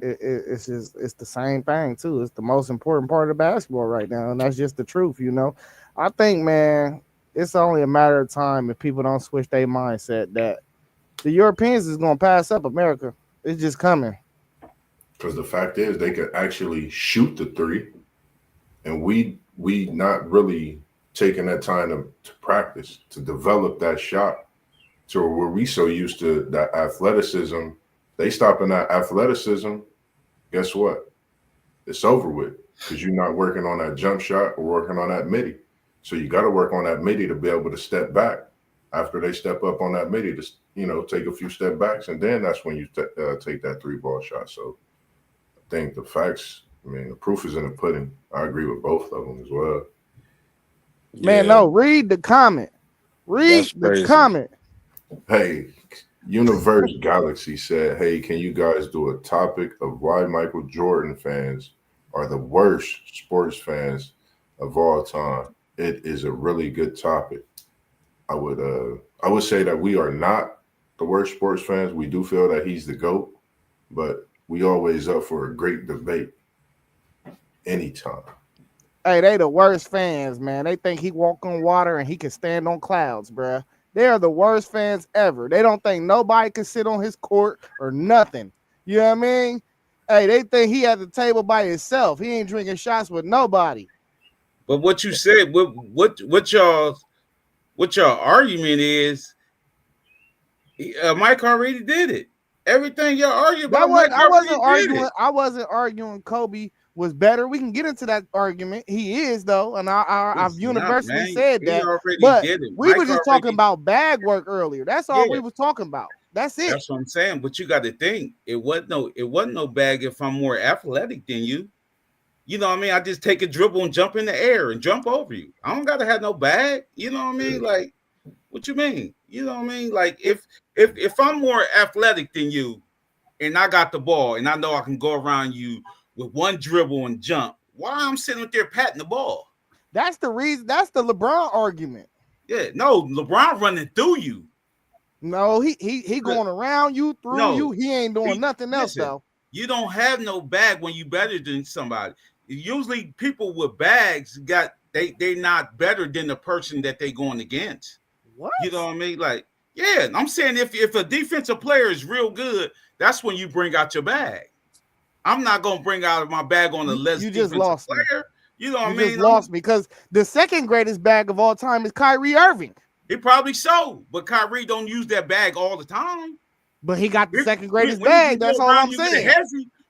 it's the same thing too. It's the most important part of basketball right now, and that's just the truth. I think, man, it's only a matter of time if people don't switch their mindset that the Europeans is gonna pass up America. It's just coming. Because the fact is, they could actually shoot the three. and we not really taking that time to practice, to develop that shot to where we so used to that athleticism. They stopping that athleticism, guess what? It's over with because you're not working on that jump shot or working on that midi. So you got to work on that midi to be able to step back after they step up on that midi to, take a few step backs. And then that's when you take that 3-ball shot. So I think the facts, the proof is in the pudding. I agree with both of them as well. Man, no, read the comment. Read the comment. Hey, Universe Galaxy said, hey, can you guys do a topic of why Michael Jordan fans are the worst sports fans of all time? It is a really good topic. I would say that we are not the worst sports fans. We do feel that he's the GOAT, but we always up for a great debate anytime. Hey, they the worst fans, man. They think he walk on water and he can stand on clouds, bruh. They are the worst fans ever. They don't think nobody can sit on his court or nothing. You know what I mean? Hey, they think he at the table by himself. He ain't drinking shots with nobody. But what you said, what y'all argument is, Mike already did it. Everything y'all argue about, I wasn't arguing Kobe was better. We can get into that argument. He is, though, and I've universally said that. But we were just talking about bag work earlier. That's all we was talking about. That's it. That's what I'm saying. But you got to think, it wasn't no bag if I'm more athletic than you. You know what I mean? I just take a dribble and jump in the air and jump over you. I don't got to have no bag. You know what I mean? Like, what you mean? You know what I mean? Like, if I'm more athletic than you and I got the ball and I know I can go around you with one dribble and jump, why I'm sitting up there patting the ball? That's the reason. That's the LeBron argument. Yeah, no, LeBron running through you. No, he going around you, through you. He ain't doing nothing else, though. You don't have no bag when you better than somebody. Usually people with bags they not better than the person that they going against. What? You know what I mean? Like, yeah, I'm saying if a defensive player is real good, that's when you bring out your bag. I'm not gonna bring out my bag on a less defensive player. You know what I mean? You just lost me because the second greatest bag of all time is Kyrie Irving. He probably so, but Kyrie don't use that bag all the time. But he got the second greatest bag. That's all I'm saying.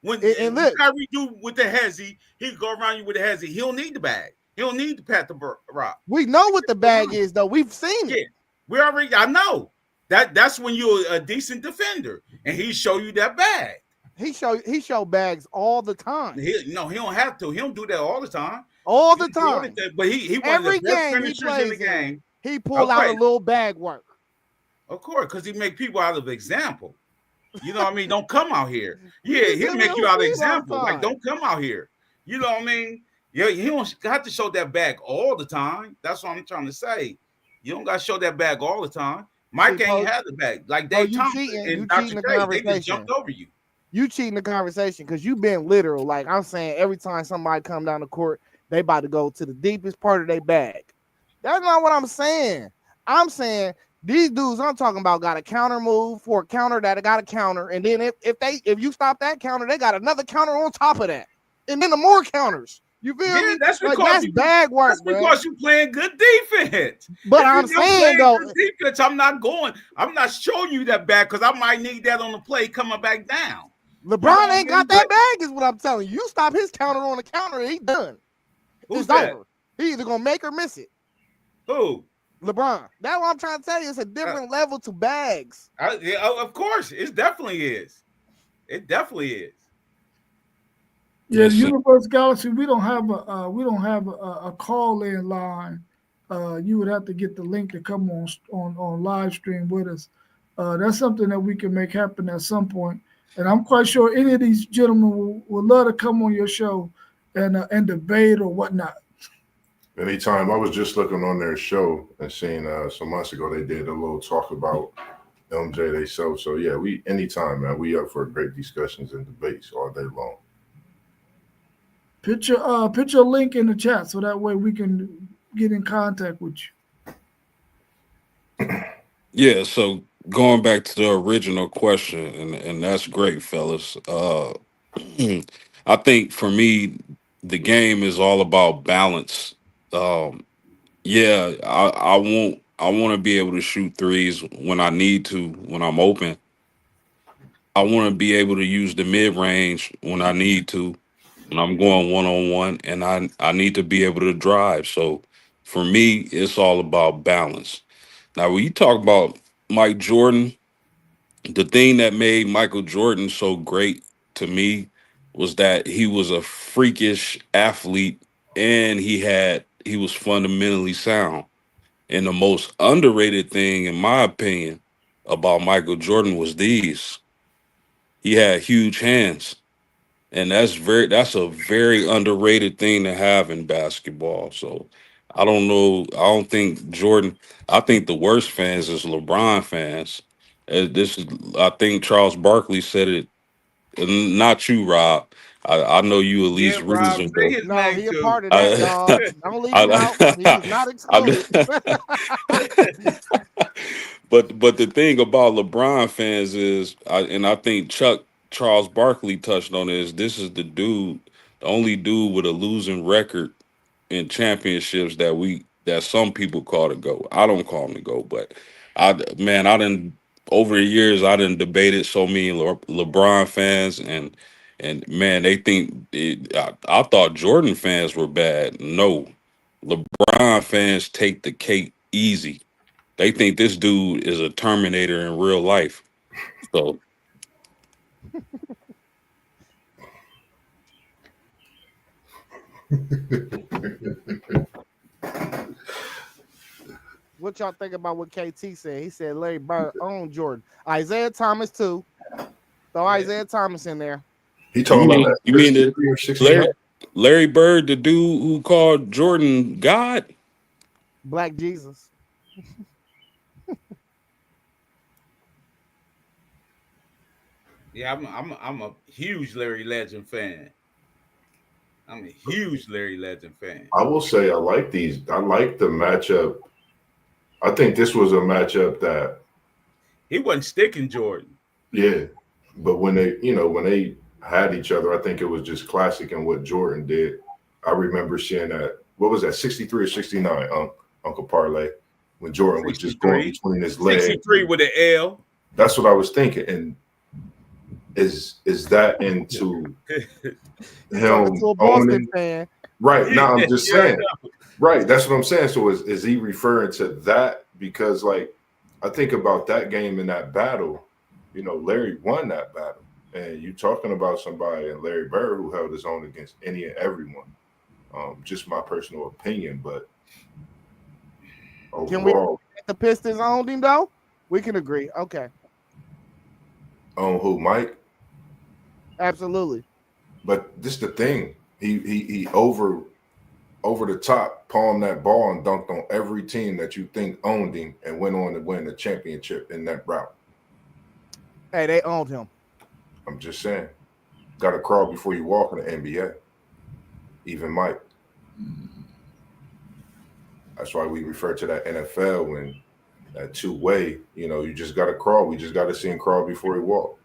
When Kyrie do with the hezzy, he go around you with the hezzy. He don't need the bag. He don't need to pat the rock. We know what the bag is, though. We've seen it. I know. That's when you're a decent defender, and he show you that bag. He show bags all the time. He don't have to. He don't do that all the time. All the time. But he every game he plays in the game. He pull out a little bag work. Of course, because he make people out of example. You know what I mean? Don't come out here. Yeah, he'll make you out of example. Like, don't come out here. You know what I mean? Yeah, you don't have to show that bag all the time. That's what I'm trying to say. You don't got to show that bag all the time. Mike ain't had the bag. Like Dave Thompson and Dr. K, they just jumped over you. You cheating the conversation because you been literal. Like I'm saying, every time somebody come down the court, they about to go to the deepest part of their bag. That's not what I'm saying. I'm saying these dudes I'm talking about got a counter move for a counter that got a counter, and then if you stop that counter, they got another counter on top of that, and then the more counters. You feel me? That's because bag work. That's because you playing good defense. But I'm saying though, defense, I'm not showing you that bag because I might need that on the play coming back down. LeBron ain't got that bag, is what I'm telling you. You stop his counter on the counter, he done. It's over. He either gonna make or miss it. Who? LeBron. That's what I'm trying to tell you. It's a different level to bags. Of course, it definitely is. It definitely is. Yeah, the Universe Galaxy. We don't have a call-in line. You would have to get the link to come on live stream with us. That's something that we can make happen at some point. And I'm quite sure any of these gentlemen will love to come on your show and debate or whatnot. Anytime. I was just looking on their show and seeing some months ago they did a little talk about MJ themselves. So yeah, anytime, man. We up for great discussions and debates all day long. Put your link in the chat so that way we can get in contact with you. Yeah, so going back to the original question, and that's great, fellas. I think for me, the game is all about balance. Yeah, I want to be able to shoot threes when I need to, when I'm open. I want to be able to use the mid range when I need to, when I'm going one on one, and I need to be able to drive. So for me, it's all about balance. Now, when you talk about Mike Jordan, the thing that made Michael Jordan so great to me was that he was a freakish athlete and he was fundamentally sound. And the most underrated thing, in my opinion, about Michael Jordan was these. He had huge hands. And that's a very underrated thing to have in basketball. So I don't know. I don't think Jordan. I think the worst fans is LeBron fans. This is. I think Charles Barkley said it. And not you, Rob. I know you at Yeah, least Rob, reason, say but his No, name he a too. part of that, I, dog. Don't leave him out. He is I, not excluded. but the thing about LeBron fans is, and I think Charles Barkley touched on this is the dude, the only dude with a losing record in championships that some people call the GOAT. I don't call him the GOAT, but I didn't over the years I didn't debated so many LeBron fans and man they think I thought Jordan fans were bad. No, LeBron fans take the cake easy. They think this dude is a Terminator in real life. So What y'all think about what KT said? He said Larry Bird owned Jordan. Isaiah Thomas too. Throw Yeah. Isaiah Thomas in there. He talking about that you mean 63 or 69? Larry Bird, the dude who called Jordan God? Black Jesus. Yeah, I'm a huge Larry Legend fan. I'm a huge Larry Legend fan. I will say I like these. I like the matchup. I think this was a matchup that, He wasn't sticking Jordan. yeah. But when they had each other, I think it was just classic in what Jordan did. I remember seeing that. What was that? 63 or 69? Uncle Parlay, when Jordan was just going 63. between his legs. 63 with an L. That's what I was thinking. And is that into him Talking to a Boston owning? fan. Right. No, I'm just Yeah, saying. Right. That's what I'm saying. So is he referring to that? Because like I think about that game and that battle, Larry won that battle. And you talking about somebody and Larry Bird who held his own against any and everyone. Just my personal opinion, but Can we overall, the Pistons owned him though? We can agree. Okay. on who, Mike? Absolutely. But this is the thing. He over the top, palmed that ball and dunked on every team that you think owned him and went on to win the championship in that route. Hey, they owned him. I'm just saying. Got to crawl before you walk in the NBA. Even Mike. That's why we refer to that NFL when that two-way, you just got to crawl. We just got to see him crawl before he walk.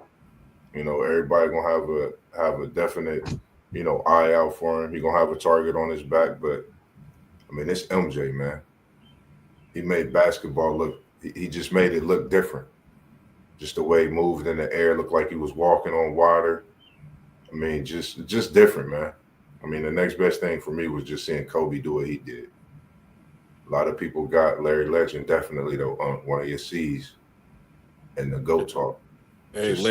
Everybody gonna have a definite, eye out for him. He gonna have a target on his back, but I mean, it's MJ, man. He made basketball look. He just made it look different. Just the way he moved in the air, looked like he was walking on water. I mean, just different, man. I mean, the next best thing for me was just seeing Kobe do what he did. A lot of people got Larry Legend definitely though on one of your C's and the GOAT talk. Hey, Just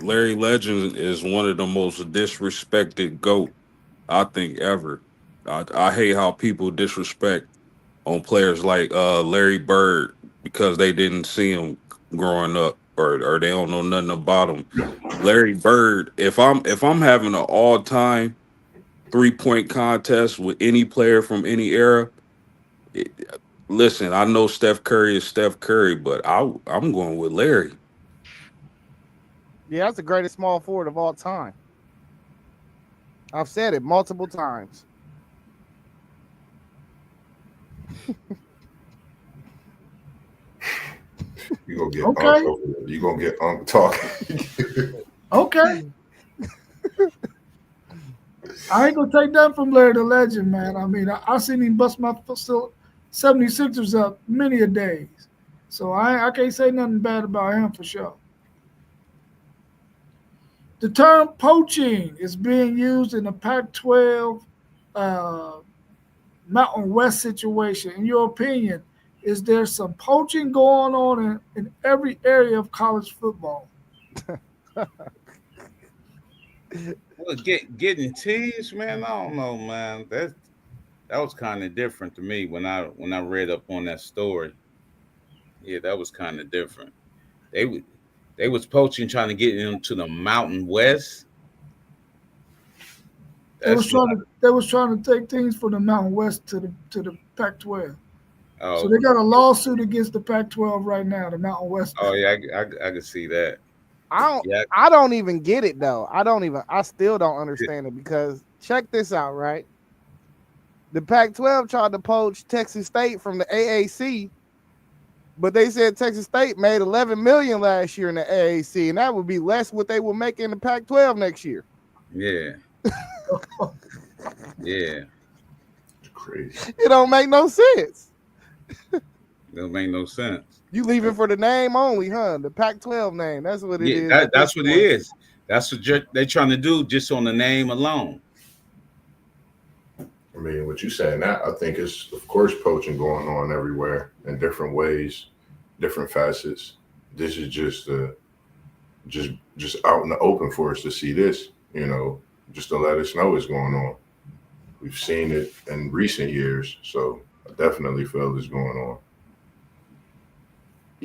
Larry Legend is one of the most disrespected GOAT I think ever. I hate how people disrespect on players like Larry Bird because they didn't see him growing up or they don't know nothing about him. Larry Bird, if I'm having an all-time 3-point contest with any player from any era, listen, I know Steph Curry is Steph Curry, but I'm going with Larry. Yeah, that's the greatest small forward of all time. I've said it multiple times. you gonna get Okay. Unc over there. You gonna get Unc talking. Okay. I ain't gonna take that from Larry the Legend, man. I mean, I seen him bust my 76ers up many a days. So I can't say nothing bad about him for sure. The term poaching is being used in the Pac-12 Mountain West situation. In your opinion, is there some poaching going on in every area of college football? Well, getting teased, man. I don't know, man. That was kind of different to me when I read up on that story. Yeah, that was kind of different. They would they was poaching, trying to get into the Mountain West. That's what. They was trying to take things from the Mountain West to the Pac-12. So Oh, they got a lawsuit against the Pac-12 right now, the Mountain West. oh yeah, I can see that. Yeah, I don't even get it though. I still don't understand it because check this out, right? The Pac-12 tried to poach Texas State from the AAC, but they said Texas State made $11 million last year in the AAC, and that would be less what they will make in the Pac-12 next year. yeah, yeah. It's crazy. It don't make no sense. Don't make no sense. You leaving for the name only, huh? The Pac-12 name. That's what it is. That's what it is. That's what they're trying to do just on the name alone. I mean, what you saying that I think is, of course, poaching going on everywhere in different ways, different facets. This is just out in the open for us to see this, just to let us know what's going on. We've seen it in recent years, so I definitely feel it's going on.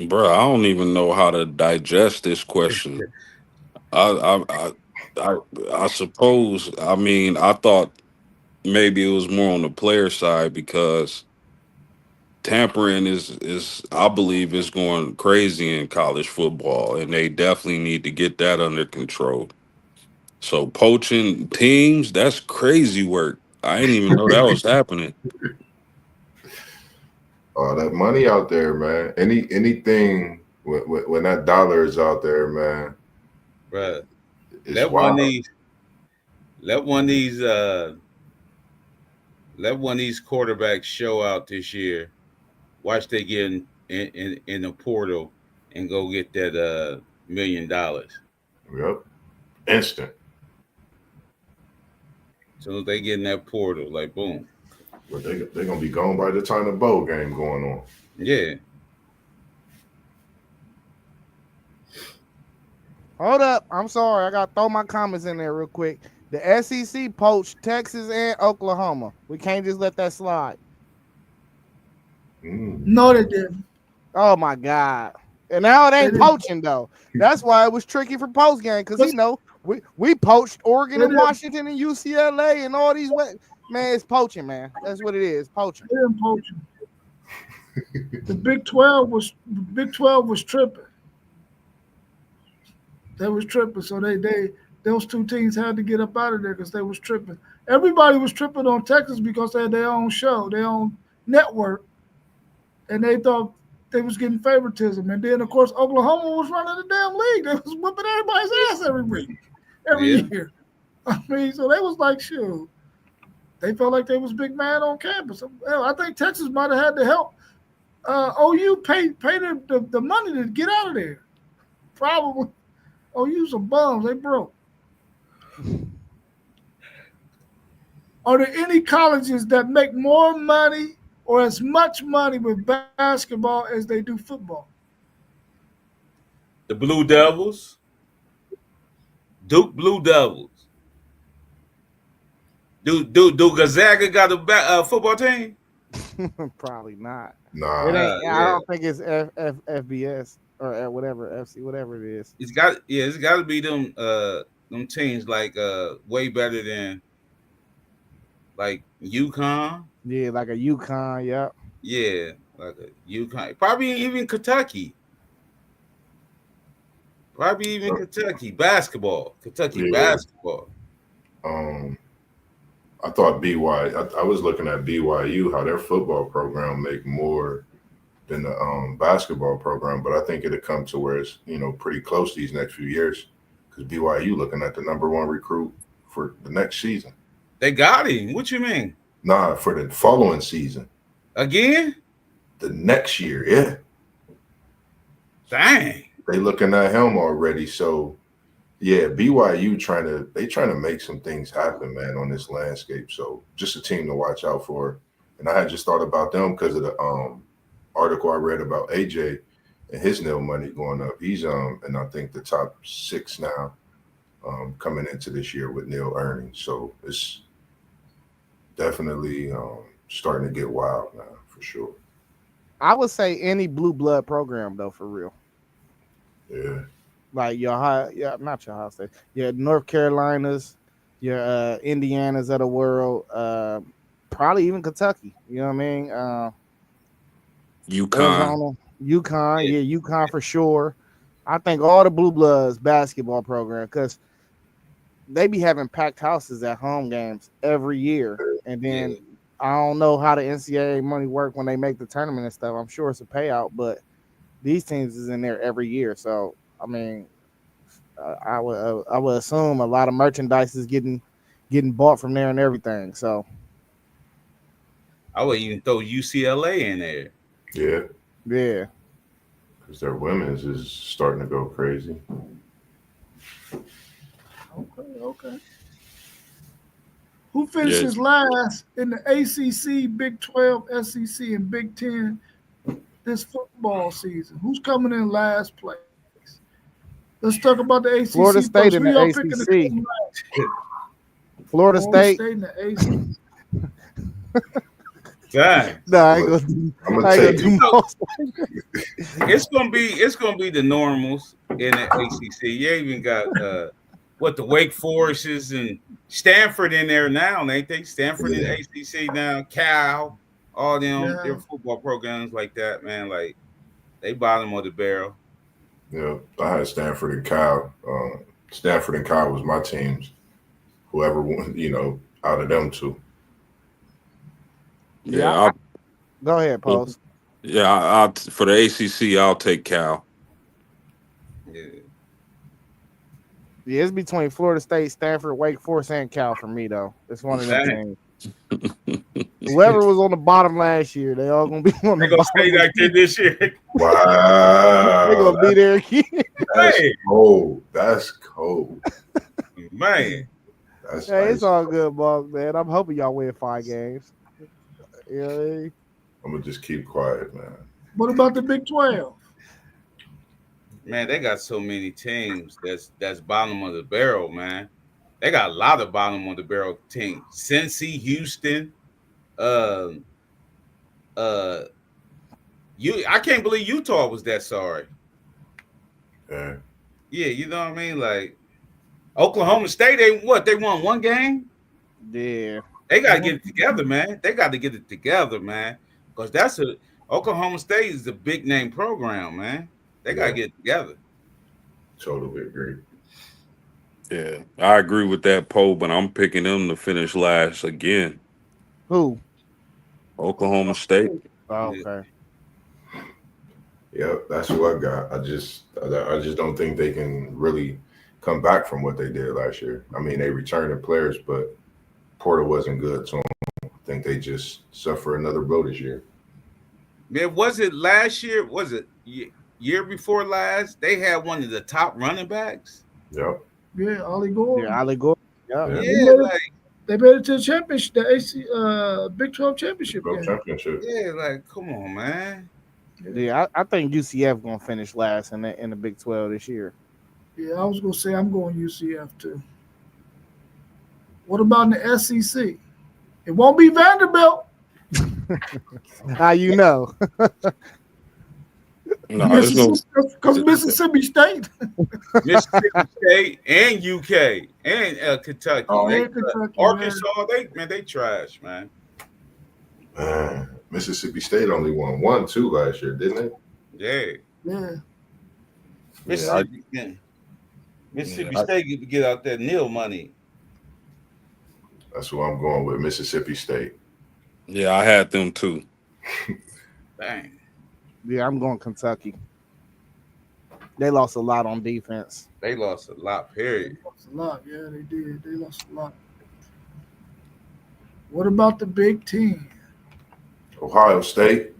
Bro, I don't even know how to digest this question. I suppose. I mean, I thought maybe it was more on the player side because tampering is I believe is going crazy in college football, and they definitely need to get that under control. So poaching teams, that's crazy work. I didn't even know that was happening. That money out there, man. Anything when that dollar is out there, man. Bruh, It's let wild. one of these quarterbacks show out this year. Watch they get in the portal and go get that $1 million. Yep. Instant. So they get in that portal, like boom. But they're gonna be gone by the time the bowl game going on. Yeah. Hold up. I'm sorry. I got to throw my comments in there real quick. The SEC poached Texas and Oklahoma. We can't just let that slide. No, they didn't. Oh, my God. And now it ain't poaching, though. That's why it was tricky for post game because, we poached Oregon and Washington and UCLA and all these. Man, it's poaching, man. That's what it is, poaching. They didn't poaching. The Big 12 was tripping. They was tripping, so those two teams had to get up out of there because they was tripping. Everybody was tripping on Texas because they had their own show, their own network, and they thought they was getting favoritism. And then, of course, Oklahoma was running the damn league. They was whipping everybody's ass every week, every year. I mean, so they was like, shoot. They felt like they was big man on campus. Hell, I think Texas might have had to help OU pay the money to get out of there. Probably. OU some bums. They broke. Are there any colleges that make more money or as much money with basketball as they do football? The Blue Devils. Duke Blue Devils. Do Gonzaga got a football team? Probably not. Nah. I don't think it's FBS or whatever FC, whatever it is. It's got to be them teams like way better than like UConn. Yeah, like a UConn. Yep. Yeah, like a UConn. Probably even Kentucky. Kentucky basketball. Basketball. I thought I was looking at BYU, how their football program make more than the basketball program, but I think it'll come to where it's pretty close these next few years because BYU looking at the #1 recruit for the next season. They got him. What you mean? Nah, for the following season, Again? the next year. Yeah, Dang. they looking at him already. So yeah, BYU trying to make some things happen, man, on this landscape. So just a team to watch out for. And I had just thought about them because of the article I read about AJ and his nil money going up. He's and I think the top 6 now coming into this year with nil earnings. So it's definitely starting to get wild now for sure. I would say any blue blood program though, for real. Yeah. Like your not your Ohio State, your North Carolinas, your Indianas of the world, probably even Kentucky. You know what I mean? UConn. Arizona, UConn, yeah, UConn for sure. I think all the blue bloods basketball program, because they be having packed houses at home games every year, and then I don't know how the NCAA money work when they make the tournament and stuff. I'm sure it's a payout, but these teams is in there every year, so. I mean, I would assume a lot of merchandise is getting bought from there and everything. So I would even throw UCLA in there. Yeah. Yeah. Because their women's is starting to go crazy. Okay. Who finishes last in the ACC, Big 12, SEC, and Big 10 this football season? Who's coming in last place? Let's talk about the ACC. Florida State first. in Who the y'all ACC. picking to come last? Florida State. in the ACC. Dang. No, I ain't gonna do most. It's gonna be the normals in the ACC. You even got the Wake Forests and Stanford in there now, ain't they? Stanford in the ACC now, Cal, all them their football programs like that, man. Like they bottom of the barrel. Yeah, I had Stanford and Cal. Stanford and Cal was my teams. Whoever won, out of them two. Yeah. Go ahead, Post. Yeah, for the ACC, I'll take Cal. Yeah, it's between Florida State, Stanford, Wake Forest, and Cal for me, though. It's one of them teams. Whoever was on the bottom last year, they all gonna be on the bottom. They're gonna stay like that this year. Wow. They're gonna be there again. That's cold. That's cold. Man. That's hey, nice. it's all good, Bob, man. I'm hoping y'all win 5 games. You know what I mean? I'm gonna just keep quiet, man. What about the Big 12? Man, they got so many teams that's bottom of the barrel, man. They got a lot of bottom of the barrel teams. Cincy, Houston, I can't believe Utah was that sorry. Yeah. Yeah, you know what I mean? Like Oklahoma State, they won 1 game? Yeah. They gotta get it together, man. They got to get it together, man. Because Oklahoma State is a big name program, man. They gotta get it together. Totally agree. Yeah, I agree with that, Poe, but I'm picking them to finish last again. Who? Oklahoma State. Oh, okay. Yep, that's who I got. I just don't think they can really come back from what they did last year. I mean, they returned their players, but Porter wasn't good, so I think they just suffer another blow this year. Man, was it last year? Was it year before last? They had one of the top running backs. Yep. Yeah, Ollie Gordon. Yeah, Ollie Gordon. Yeah. They made it to the championship, the Big 12 championship. Yeah, like come on, man. Yeah, I think UCF gonna finish last in the Big 12 this year. Yeah, I was gonna say I'm going UCF too. What about in the SEC? It won't be Vanderbilt. How you know? No, because Mississippi State. Mississippi State and UK and Kentucky. Kentucky, Arkansas, they trash, man. Mississippi State only won 1-2 last year, didn't they? Yeah. Mississippi State get out that nil money. That's who I'm going with, Mississippi State. Yeah, I had them too. Dang. Yeah, I'm going Kentucky. They lost a lot on defense. They lost a lot, period. They lost a lot. Yeah, they did. They lost a lot. What about the Big Ten? Ohio State.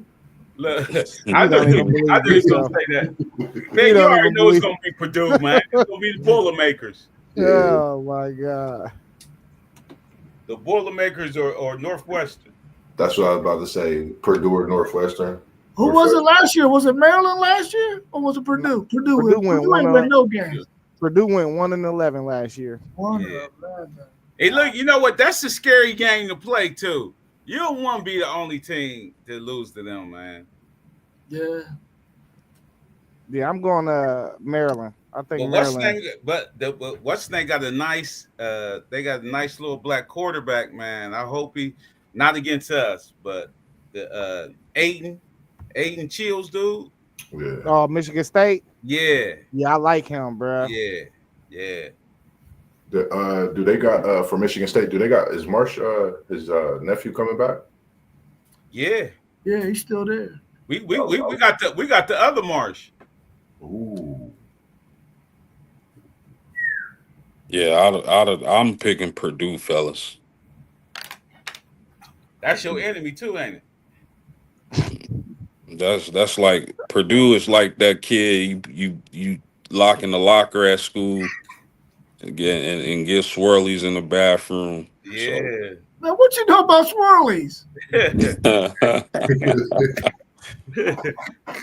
Look, You I know don't even believe I knew he was gonna yourself. say that. You Man, you don't already even know it's believe. gonna be Purdue, man. It's gonna be the Boilermakers. Yeah, Oh my God. The Boilermakers or Northwestern. that's what I was about to say. Purdue or Northwestern. Who was it last year? Was it Maryland last year, or was it Purdue? Purdue went Purdue one ain't of- win no games. Purdue went 1-11 last year. One Yeah. of 11. Hey, look, you know what? That's a scary game to play too. You don't want to be the only team to lose to them, man. Yeah. Yeah, I'm going to Maryland. I think But Maryland. what's they got a nice they got a nice little black quarterback, man. I hope he not against us, but the Aiden Chills, dude. Yeah. Oh, Michigan State. Yeah, Yeah, I like him, bro. yeah. Do they got for Michigan State? Do they got is Marsh his nephew coming back? Yeah. Yeah, he's still there. We got the other Marsh. Ooh. Yeah, I'm picking Purdue, fellas. That's your enemy too, ain't it? That's like Purdue is like that kid you lock in the locker at school and get swirlies in the bathroom. Yeah. Now, what you know about swirlies?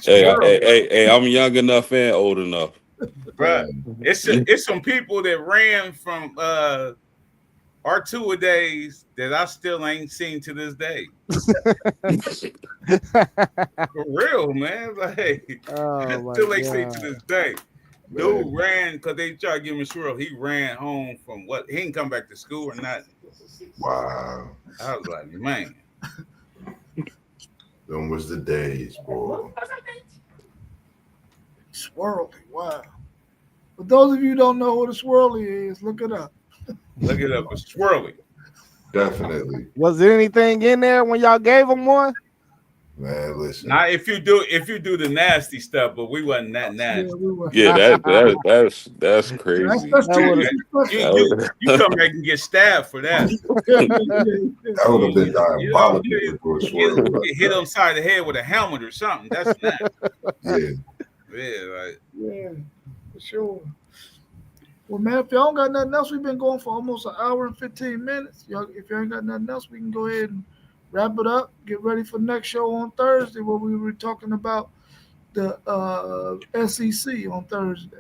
Hey, I'm young enough and old enough. Bruh, it's some people that ran from our two days that I still ain't seen to this day. For real, man. Like, Oh my still ain't seen God. to this day. Dude ran because they tried to give him a swirl. He ran home from what? He didn't come back to school or nothing. Wow. I was like, man. Them was the days, boy. Swirly. Wow. For those of you who don't know what a swirly is, look it up. Look it up. It's swirly. Definitely. Was there anything in there when y'all gave him one? Man, listen. Now if you do the nasty stuff, but we wasn't that nasty. Yeah, we were. Yeah, that's crazy. That's true. You come back and get stabbed for that. That would have been diabolical. You hit on side of the head with a helmet or something. That's not. Yeah. Yeah, like Yeah, for sure. Well, man, if y'all don't got nothing else, we've been going for almost an hour and 15 minutes. Y'all, if you ain't got nothing else, we can go ahead and wrap it up. Get ready for next show on Thursday where we were talking about the SEC on Thursday.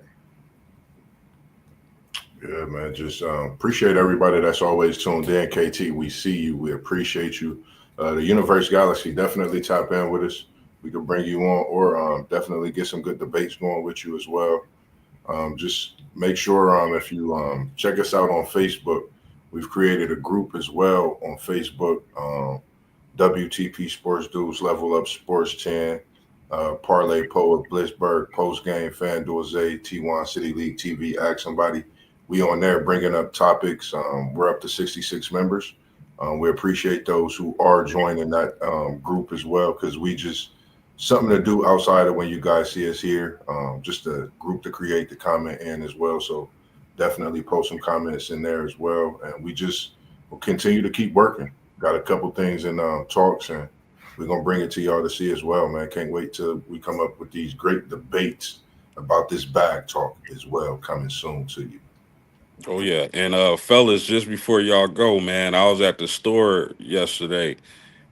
Yeah, man. Just appreciate everybody that's always tuned in. KT, we see you. We appreciate you. The Universe Galaxy, definitely tap in with us. We can bring you on or definitely get some good debates going with you as well. Just make sure if you check us out on Facebook, we've created a group as well on Facebook. WTP Sports Dudes, Level Up Sports 10, Parlay Poet, Blitzberg, Post Game, FanDuel Zay, T1 City League TV, Ask Somebody. We on there bringing up topics. We're up to 66 members. We appreciate those who are joining that group as well, because we just something to do outside of when you guys see us here. Just a group to create the comment in as well. So definitely post some comments in there as well. And we just will continue to keep working. Got a couple things in talks, and we're going to bring it to y'all to see as well, man. Can't wait till we come up with these great debates about this bag talk as well, coming soon to you. Oh yeah, and fellas, just before y'all go, man, I was at the store yesterday,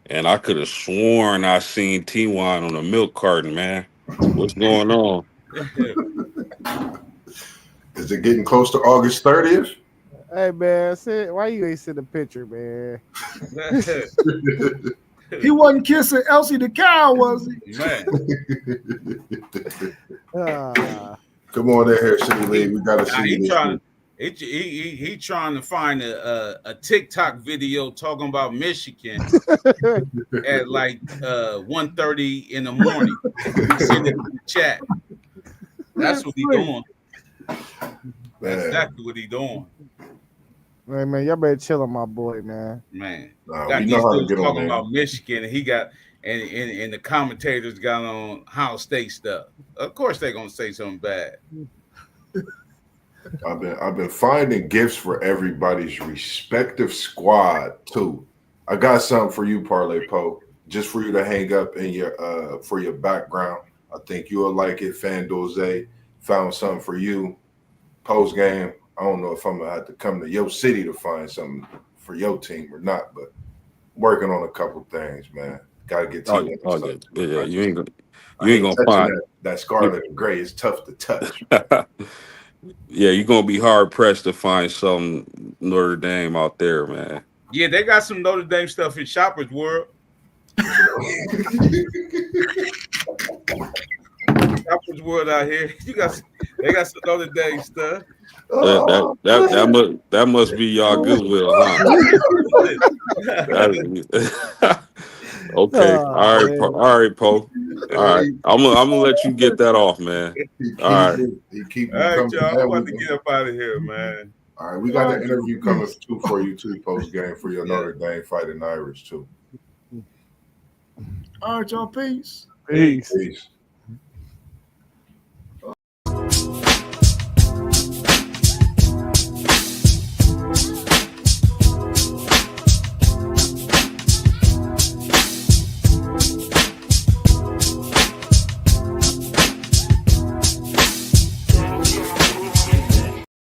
and I could have sworn I seen T-Wine on a milk carton, man. What's going on? Is it getting close to August 30th? Hey man, why you ain't send a picture, man? He wasn't kissing Elsie the cow, was he? man. Come on in here, City League. We got to see you. He trying to find a TikTok video talking about Michigan at like 1:30 in the morning. Send it in the chat. That's what he doing. That's exactly what he doing. Man, y'all better chill on my boy, man. Man, we know how to get on talking about Michigan, and he got and the commentators got on Ohio State stuff. Of course, they're gonna say something bad. I've been finding gifts for everybody's respective squad too. I got something for you, Parlay Poe, just for you to hang up in your for your background. I think you'll like it. FanDuel Zay found something for you. Post game. I don't know if I'm gonna have to come to your city to find something for your team or not, but working on a couple things, man. Gotta get to you. Yeah. You ain't gonna touching find. that scarlet and gray is tough to touch. Yeah, you're gonna be hard pressed to find some Notre Dame out there, man. Yeah, they got some Notre Dame stuff in Shoppers World. Shoppers World out here. They got some Notre Dame stuff. That must be y'all goodwill, huh? Okay. All right, Poe. All right. I'm gonna let you get that off, man. All right. All right, y'all. I'm about to get up out of here, man. All right, we got the interview coming for you too, post game for your Notre Dame Fighting Irish too. All right, y'all. Peace. Peace. Peace.